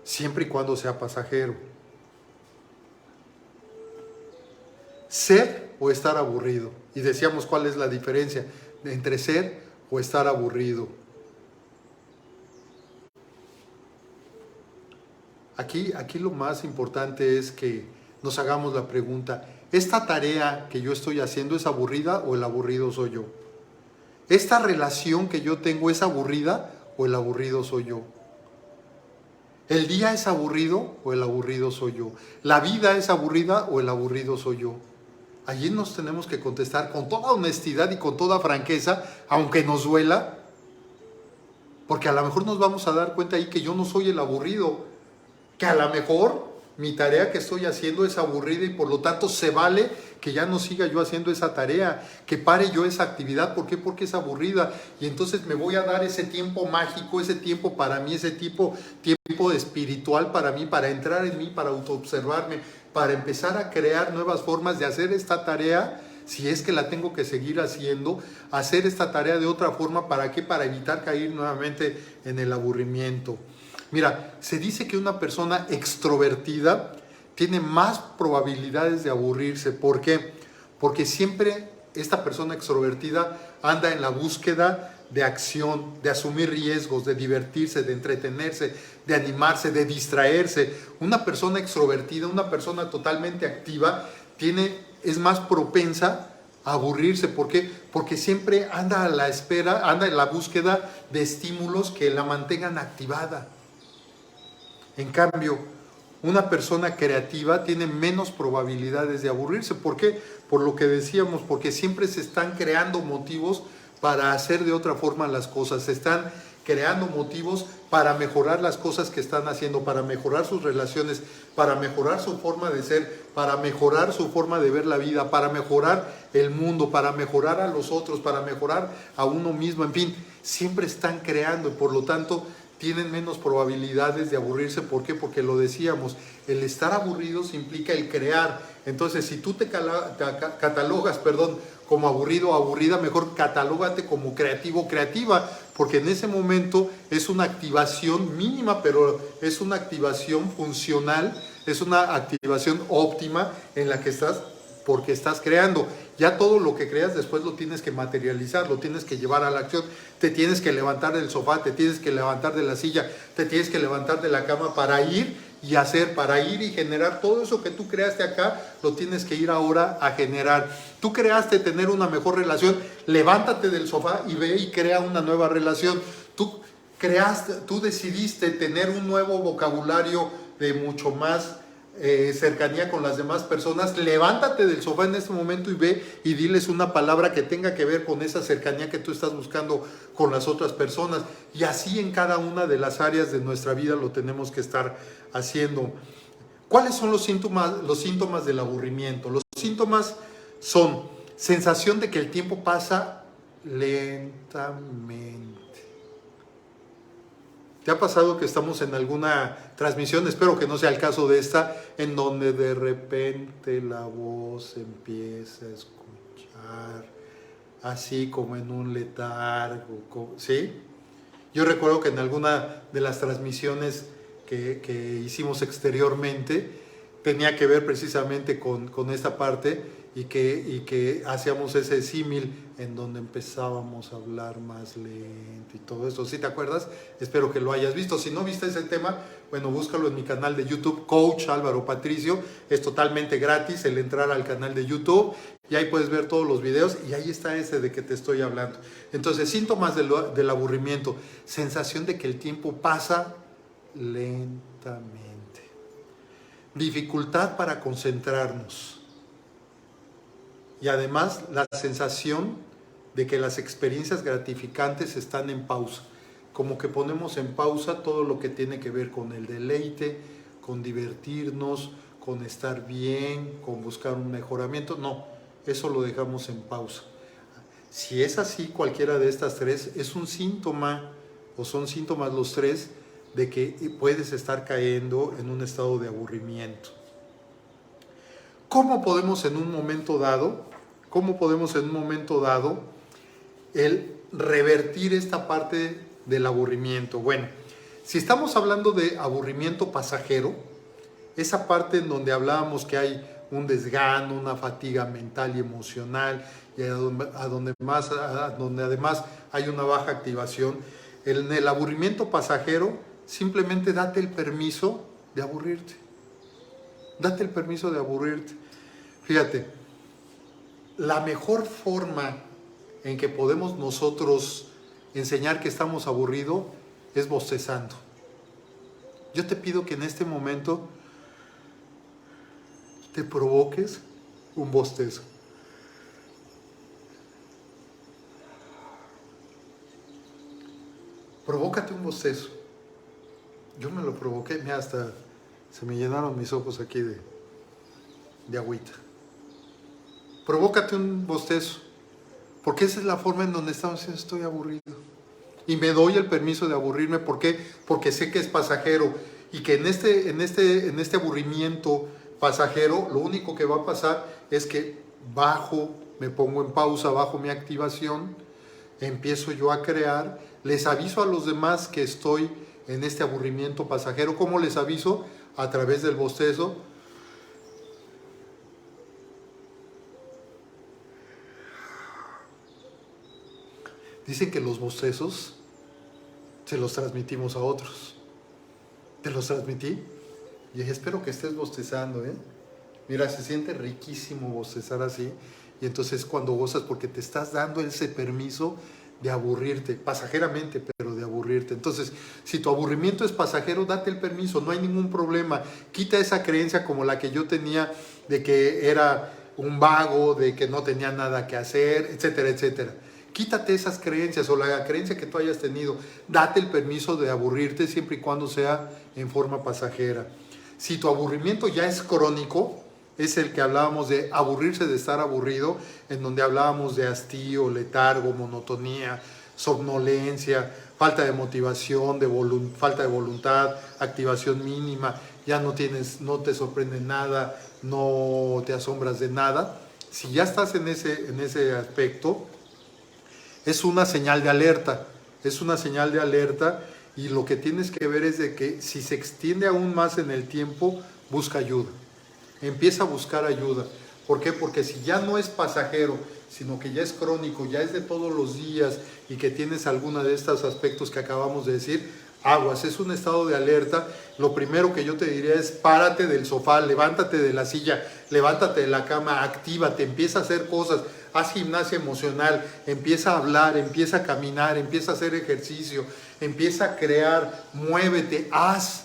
siempre y cuando sea pasajero. Ser o estar aburrido. Y decíamos cuál es la diferencia entre ser o estar aburrido. Aquí lo más importante es que nos hagamos la pregunta, ¿esta tarea que yo estoy haciendo es aburrida o el aburrido soy yo? ¿Esta relación que yo tengo es aburrida o el aburrido soy yo? ¿El día es aburrido o el aburrido soy yo? ¿La vida es aburrida o el aburrido soy yo? Allí nos tenemos que contestar con toda honestidad y con toda franqueza, aunque nos duela, Porque a lo mejor nos vamos a dar cuenta ahí que yo no soy el aburrido, que a lo mejor mi tarea que estoy haciendo es aburrida y por lo tanto se vale que ya no siga yo haciendo esa tarea, que pare yo esa actividad. ¿Por qué? Porque es aburrida. Y entonces me voy a dar ese tiempo mágico, ese tiempo para mí, ese tiempo espiritual para mí, para entrar en mí, para autoobservarme, para empezar a crear nuevas formas de hacer esta tarea. Si es que la tengo que seguir haciendo, hacer esta tarea de otra forma. ¿Para qué? Para evitar caer nuevamente en el aburrimiento. Mira, se dice que una persona extrovertida tiene más probabilidades de aburrirse. ¿Por qué? Porque siempre esta persona extrovertida anda en la búsqueda de acción, de asumir riesgos, de divertirse, de entretenerse, de animarse, de distraerse. Una persona extrovertida, una persona totalmente activa, es más propensa a aburrirse. ¿Por qué? Porque siempre anda a la espera, anda en la búsqueda de estímulos que la mantengan activada. En cambio, una persona creativa tiene menos probabilidades de aburrirse. ¿Por qué? Por lo que decíamos, porque siempre se están creando motivos para hacer de otra forma las cosas. Se están creando motivos para mejorar las cosas que están haciendo, para mejorar sus relaciones, para mejorar su forma de ser, para mejorar su forma de ver la vida, para mejorar el mundo, para mejorar a los otros, para mejorar a uno mismo. En fin, siempre están creando y por lo tanto tienen menos probabilidades de aburrirse. ¿Por qué? Porque lo decíamos, el estar aburridos implica el crear. Entonces, si tú te catalogas, como aburrido o aburrida, mejor catalógate como creativo o creativa, porque en ese momento es una activación mínima, pero es una activación funcional, es una activación óptima en la que estás, porque estás creando. Ya todo lo que creas después lo tienes que materializar, lo tienes que llevar a la acción. Te tienes que levantar del sofá, te tienes que levantar de la silla, te tienes que levantar de la cama para ir y hacer, para ir y generar. Todo eso que tú creaste acá, lo tienes que ir ahora a generar. Tú creaste tener una mejor relación, levántate del sofá y ve y crea una nueva relación. Tú decidiste tener un nuevo vocabulario de mucho más cercanía con las demás personas. Levántate del sofá en este momento y ve y diles una palabra que tenga que ver con esa cercanía que tú estás buscando con las otras personas. Y así en cada una de las áreas de nuestra vida lo tenemos que estar haciendo. ¿Cuáles son los síntomas del aburrimiento? Los síntomas son sensación de que el tiempo pasa lentamente. ¿Te ha pasado que estamos en alguna transmisión, espero que no sea el caso de esta, en donde de repente la voz empieza a escuchar así como en un letargo, ¿sí? Yo recuerdo que en alguna de las transmisiones que hicimos exteriormente tenía que ver precisamente con esta parte y que hacíamos ese símil en donde empezábamos a hablar más lento y todo eso. ¿Sí te acuerdas? Espero que lo hayas visto. Si no viste ese tema, bueno, búscalo en mi canal de YouTube, Coach Álvaro Patricio. Es totalmente gratis el entrar al canal de YouTube y ahí puedes ver todos los videos y ahí está ese de que te estoy hablando. Entonces, síntomas del aburrimiento, sensación de que el tiempo pasa lentamente, dificultad para concentrarnos y además la sensación de que las experiencias gratificantes están en pausa, como que ponemos en pausa todo lo que tiene que ver con el deleite, con divertirnos, con estar bien, con buscar un mejoramiento. No, eso lo dejamos en pausa. Si es así, cualquiera de estas tres es un síntoma, o son síntomas los tres, de que puedes estar cayendo en un estado de aburrimiento. ¿Cómo podemos en un momento dado el revertir esta parte del aburrimiento? Bueno, si estamos hablando de aburrimiento pasajero, esa parte en donde hablábamos que hay un desgano, una fatiga mental y emocional, y donde además hay una baja activación, en el aburrimiento pasajero, simplemente date el permiso de aburrirte. Date el permiso de aburrirte. Fíjate, la mejor forma en que podemos nosotros enseñar que estamos aburridos es bostezando. Yo te pido que en este momento te provoques un bostezo. Provócate un bostezo. Yo me lo provoqué, mira, hasta se me llenaron mis ojos aquí de agüita. Provócate un bostezo, porque esa es la forma en donde estamos diciendo, estoy aburrido. Y me doy el permiso de aburrirme. ¿Por qué? Porque sé que es pasajero y que en este aburrimiento pasajero lo único que va a pasar es que bajo, me pongo en pausa, bajo mi activación, empiezo yo a crear, les aviso a los demás que estoy en este aburrimiento pasajero. ¿Cómo les aviso? A través del bostezo. Dicen que los bostezos se los transmitimos a otros. ¿Te los transmití? Y dije, espero que estés bostezando, ¿eh? Mira, se siente riquísimo bostezar así. Y entonces cuando gozas, porque te estás dando ese permiso de aburrirte, pasajeramente, pero de aburrirte. Entonces, si tu aburrimiento es pasajero, date el permiso, no hay ningún problema. Quita esa creencia como la que yo tenía de que era un vago, de que no tenía nada que hacer, etcétera, etcétera. Quítate esas creencias o la creencia que tú hayas tenido. Date el permiso de aburrirte siempre y cuando sea en forma pasajera. Si tu aburrimiento ya es crónico, es el que hablábamos de aburrirse de estar aburrido, en donde hablábamos de hastío, letargo, monotonía, somnolencia, falta de motivación, falta de voluntad, activación mínima, ya no te sorprende nada, no te asombras de nada. Si ya estás en ese aspecto, es una señal de alerta, y lo que tienes que ver es de que si se extiende aún más en el tiempo, busca ayuda. Empieza a buscar ayuda. ¿Por qué? Porque si ya no es pasajero, sino que ya es crónico, ya es de todos los días y que tienes alguno de estos aspectos que acabamos de decir, aguas, es un estado de alerta. Lo primero que yo te diría es párate del sofá, levántate de la silla, levántate de la cama, actívate, empieza a hacer cosas, haz gimnasia emocional, empieza a hablar, empieza a caminar, empieza a hacer ejercicio, empieza a crear, muévete, haz.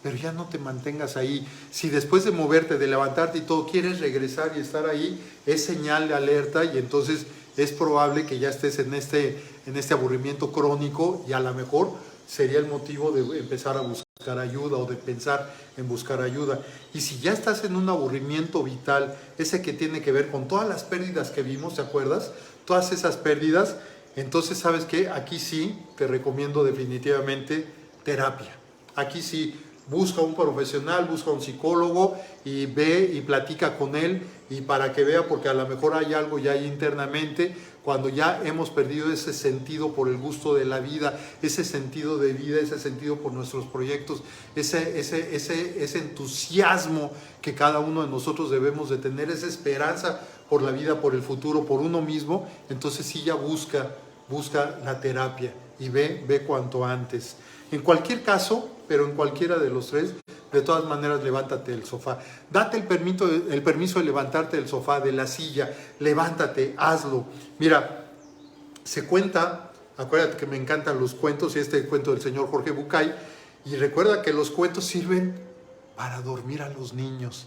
Pero ya no te mantengas ahí. Si después de moverte, de levantarte y todo, quieres regresar y estar ahí, es señal de alerta y entonces es probable que ya estés en este aburrimiento crónico y a lo mejor sería el motivo de empezar a buscar ayuda o de pensar en buscar ayuda. Y si ya estás en un aburrimiento vital, ese que tiene que ver con todas las pérdidas que vimos, ¿te acuerdas? Todas esas pérdidas, entonces ¿sabes qué? Aquí sí te recomiendo definitivamente terapia. Aquí sí. Busca un profesional, busca un psicólogo y ve y platica con él y para que vea, porque a lo mejor hay algo ya ahí internamente, cuando ya hemos perdido ese sentido por el gusto de la vida, ese sentido de vida, ese sentido por nuestros proyectos, ese entusiasmo que cada uno de nosotros debemos de tener, esa esperanza por la vida, por el futuro, por uno mismo, entonces sí ya busca la terapia y ve cuanto antes. En cualquier caso, pero en cualquiera de los tres, de todas maneras levántate del sofá. Date el permiso de levantarte del sofá, de la silla, levántate, hazlo. Mira, se cuenta, acuérdate que me encantan los cuentos y este cuento del señor Jorge Bucay, y recuerda que los cuentos sirven para dormir a los niños,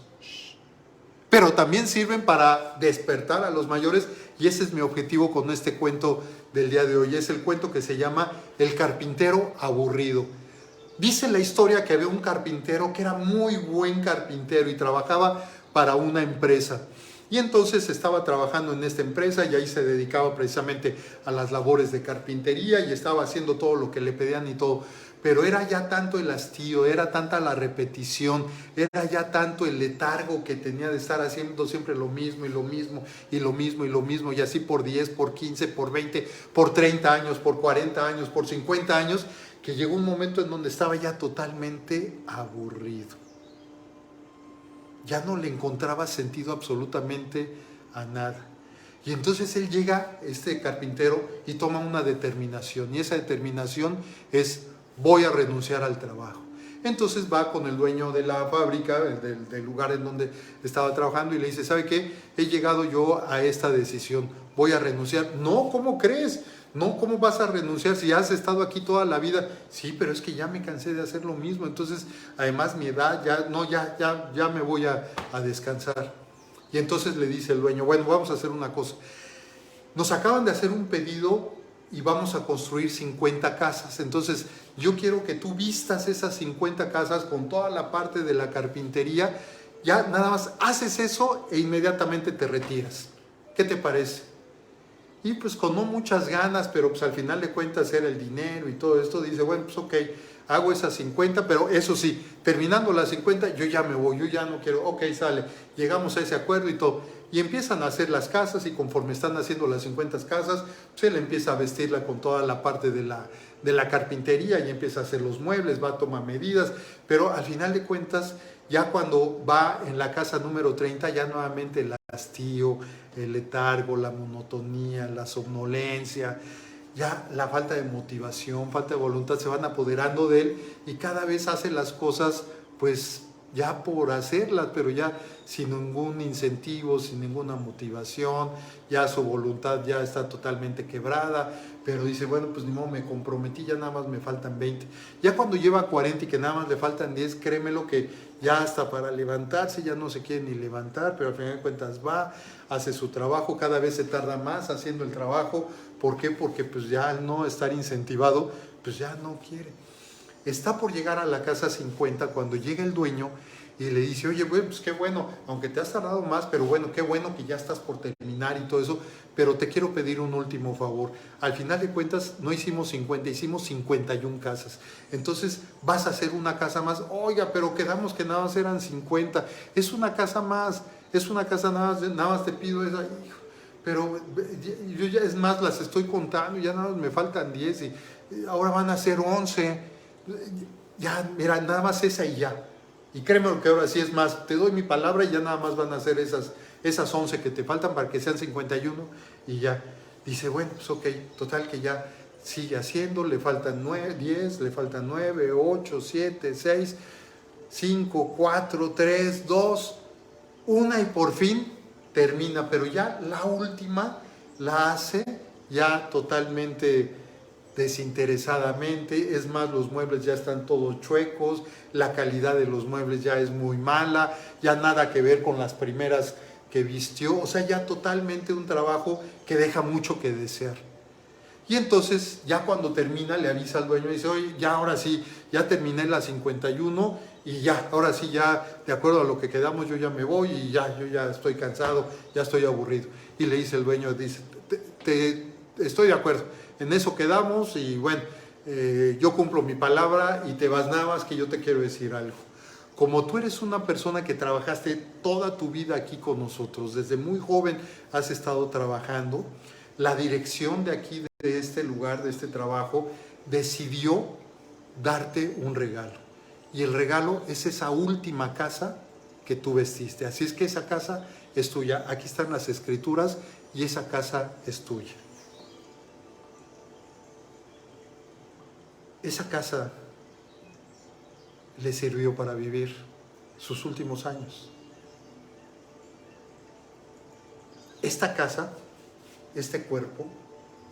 pero también sirven para despertar a los mayores, y ese es mi objetivo con este cuento del día de hoy. Es el cuento que se llama El carpintero aburrido. Dice la historia que había un carpintero que era muy buen carpintero y trabajaba para una empresa. Y entonces estaba trabajando en esta empresa y ahí se dedicaba precisamente a las labores de carpintería y estaba haciendo todo lo que le pedían y todo. Pero era ya tanto el hastío, era tanta la repetición, era ya tanto el letargo que tenía de estar haciendo siempre lo mismo y lo mismo y lo mismo y lo mismo, y así por 10, por 15, por 20, por 30 años, por 40 años, por 50 años, que llegó un momento en donde estaba ya totalmente aburrido. Ya no le encontraba sentido absolutamente a nada. Y entonces él llega, este carpintero, y toma una determinación, y esa determinación es: voy a renunciar al trabajo. Entonces va con el dueño de la fábrica, del lugar en donde estaba trabajando, y le dice: ¿sabe qué? He llegado yo a esta decisión, voy a renunciar. No, ¿cómo crees? No, ¿cómo vas a renunciar si has estado aquí toda la vida? Sí, pero es que ya me cansé de hacer lo mismo, entonces además mi edad, ya me voy a descansar. Y entonces le dice el dueño: bueno, vamos a hacer una cosa. Nos acaban de hacer un pedido y vamos a construir 50 casas. Entonces, yo quiero que tú vistas esas 50 casas con toda la parte de la carpintería. Ya nada más haces eso e inmediatamente te retiras. ¿Qué te parece? Y pues con no muchas ganas, pero pues al final de cuentas era el dinero y todo esto, dice, bueno, pues ok, hago esas 50, pero eso sí, terminando las 50, yo ya me voy, yo ya no quiero, ok, sale, llegamos a ese acuerdo y todo. Y empiezan a hacer las casas y conforme están haciendo las 50 casas, pues él empieza a vestirla con toda la parte de la carpintería y empieza a hacer los muebles, va a tomar medidas, pero al final de cuentas, ya cuando va en la casa número 30, ya nuevamente el hastío, el letargo, la monotonía, la somnolencia, ya la falta de motivación, falta de voluntad se van apoderando de él y cada vez hace las cosas pues ya por hacerlas, pero ya sin ningún incentivo, sin ninguna motivación, ya su voluntad ya está totalmente quebrada, pero dice, bueno, pues ni modo, me comprometí, ya nada más me faltan 20. Ya cuando lleva 40 y que nada más le faltan 10, créemelo que ya hasta para levantarse ya no se quiere ni levantar, pero al final de cuentas va, hace su trabajo, cada vez se tarda más haciendo el trabajo. ¿Por qué? Porque pues ya al no estar incentivado, pues ya no quiere. Está por llegar a la casa 50 cuando llega el dueño y le dice, oye, bueno, pues qué bueno, aunque te has tardado más, pero bueno, qué bueno que ya estás por terminar y todo eso, pero te quiero pedir un último favor. Al final de cuentas no hicimos 50, hicimos 51 casas. Entonces vas a hacer una casa más. Oiga, pero quedamos que nada más eran 50. Es una casa más, es una casa nada más te pido esa. Hijo, pero yo ya, es más, las estoy contando, ya nada más me faltan 10 y ahora van a ser 11. Ya, mira, nada más esa y ya. Y créeme lo que ahora sí es más, te doy mi palabra y ya nada más van a ser esas 11 que te faltan para que sean 51 y ya. Dice, bueno, pues ok, total que ya sigue haciendo, le faltan 9, 10, le faltan 9, 8, 7, 6, 5, 4, 3, 2, 1 y por fin termina, pero ya la última la hace ya totalmente desinteresadamente. Es más, los muebles ya están todos chuecos, la calidad de los muebles ya es muy mala, ya nada que ver con las primeras que vistió, o sea, ya totalmente un trabajo que deja mucho que desear. Y entonces ya cuando termina le avisa al dueño y dice, oye, ya ahora sí, ya terminé las 51 y ya, ahora sí, ya de acuerdo a lo que quedamos yo ya me voy y ya, yo ya estoy cansado, ya estoy aburrido. Y le dice el dueño, dice, estoy de acuerdo, en eso quedamos y bueno, yo cumplo mi palabra y te vas, nada más que yo te quiero decir algo. Como tú eres una persona que trabajaste toda tu vida aquí con nosotros, desde muy joven has estado trabajando, la dirección de aquí, de este lugar, de este trabajo, decidió darte un regalo. Y el regalo es esa última casa que tú vestiste. Así es que esa casa es tuya. Aquí están las escrituras y esa casa es tuya. Esa casa le sirvió para vivir sus últimos años. Esta casa, este cuerpo,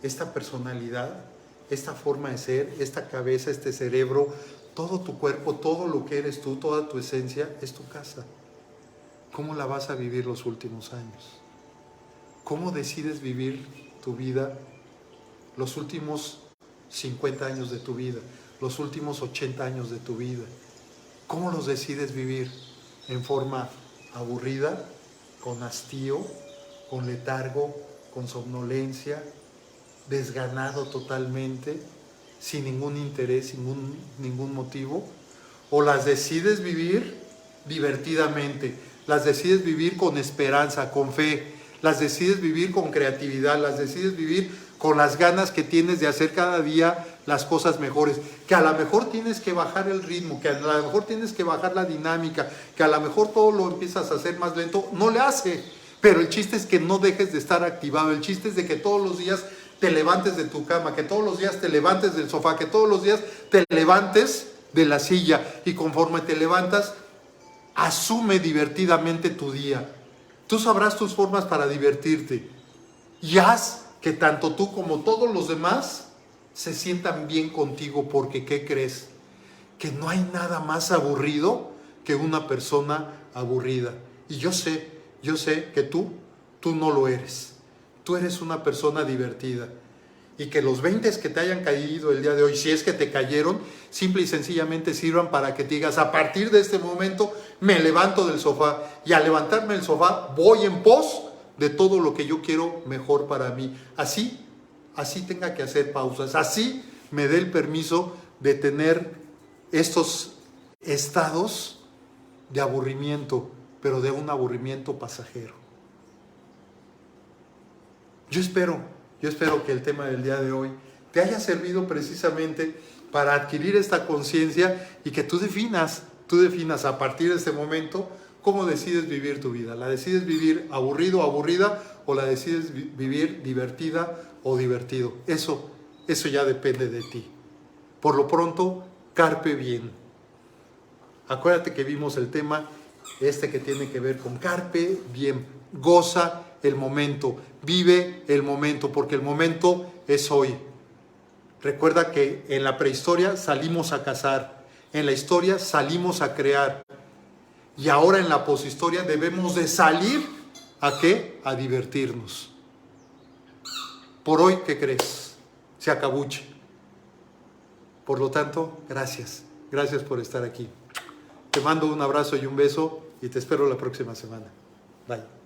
esta personalidad, esta forma de ser, esta cabeza, este cerebro, todo tu cuerpo, todo lo que eres tú, toda tu esencia, es tu casa. ¿Cómo la vas a vivir los últimos años? ¿Cómo decides vivir tu vida los últimos 50 años de tu vida, los últimos 80 años de tu vida? ¿Cómo los decides vivir? ¿En forma aburrida, con hastío, con letargo, con somnolencia, desganado totalmente, sin ningún interés, sin ningún motivo? ¿O las decides vivir divertidamente? ¿Las decides vivir con esperanza, con fe? ¿Las decides vivir con creatividad? ¿Las decides vivir con las ganas que tienes de hacer cada día las cosas mejores? Que a lo mejor tienes que bajar el ritmo, que a lo mejor tienes que bajar la dinámica, que a lo mejor todo lo empiezas a hacer más lento. No le hace, pero el chiste es que no dejes de estar activado. El chiste es de que todos los días te levantes de tu cama, que todos los días te levantes del sofá, que todos los días te levantes de la silla y conforme te levantas, asume divertidamente tu día. Tú sabrás tus formas para divertirte y haz que tanto tú como todos los demás se sientan bien contigo, porque ¿qué crees? Que no hay nada más aburrido que una persona aburrida. Y yo sé que tú no lo eres. Tú eres una persona divertida. y que los 20 que te hayan caído el día de hoy, si es que te cayeron, simple y sencillamente sirvan para que te digas, a partir de este momento me levanto del sofá, y al levantarme del sofá voy en pos de todo lo que yo quiero mejor para mí. Así tenga que hacer pausas, así me dé el permiso de tener estos estados de aburrimiento, pero de un aburrimiento pasajero. Yo espero que el tema del día de hoy te haya servido precisamente para adquirir esta conciencia y que tú definas a partir de este momento cómo decides vivir tu vida. ¿La decides vivir aburrido o aburrida, o la decides vivir divertida o divertido? Eso ya depende de ti. Por lo pronto, carpe diem. Acuérdate que vimos el tema que tiene que ver con carpe diem. Goza el momento, vive el momento, porque el momento es hoy. Recuerda que en la prehistoria salimos a cazar, en la historia salimos a crear, y ahora en la poshistoria debemos de salir ¿a qué? A divertirnos. Por hoy, ¿qué crees? Se acabuche. Por lo tanto, gracias por estar aquí. Te mando un abrazo y un beso y te espero la próxima semana. Bye.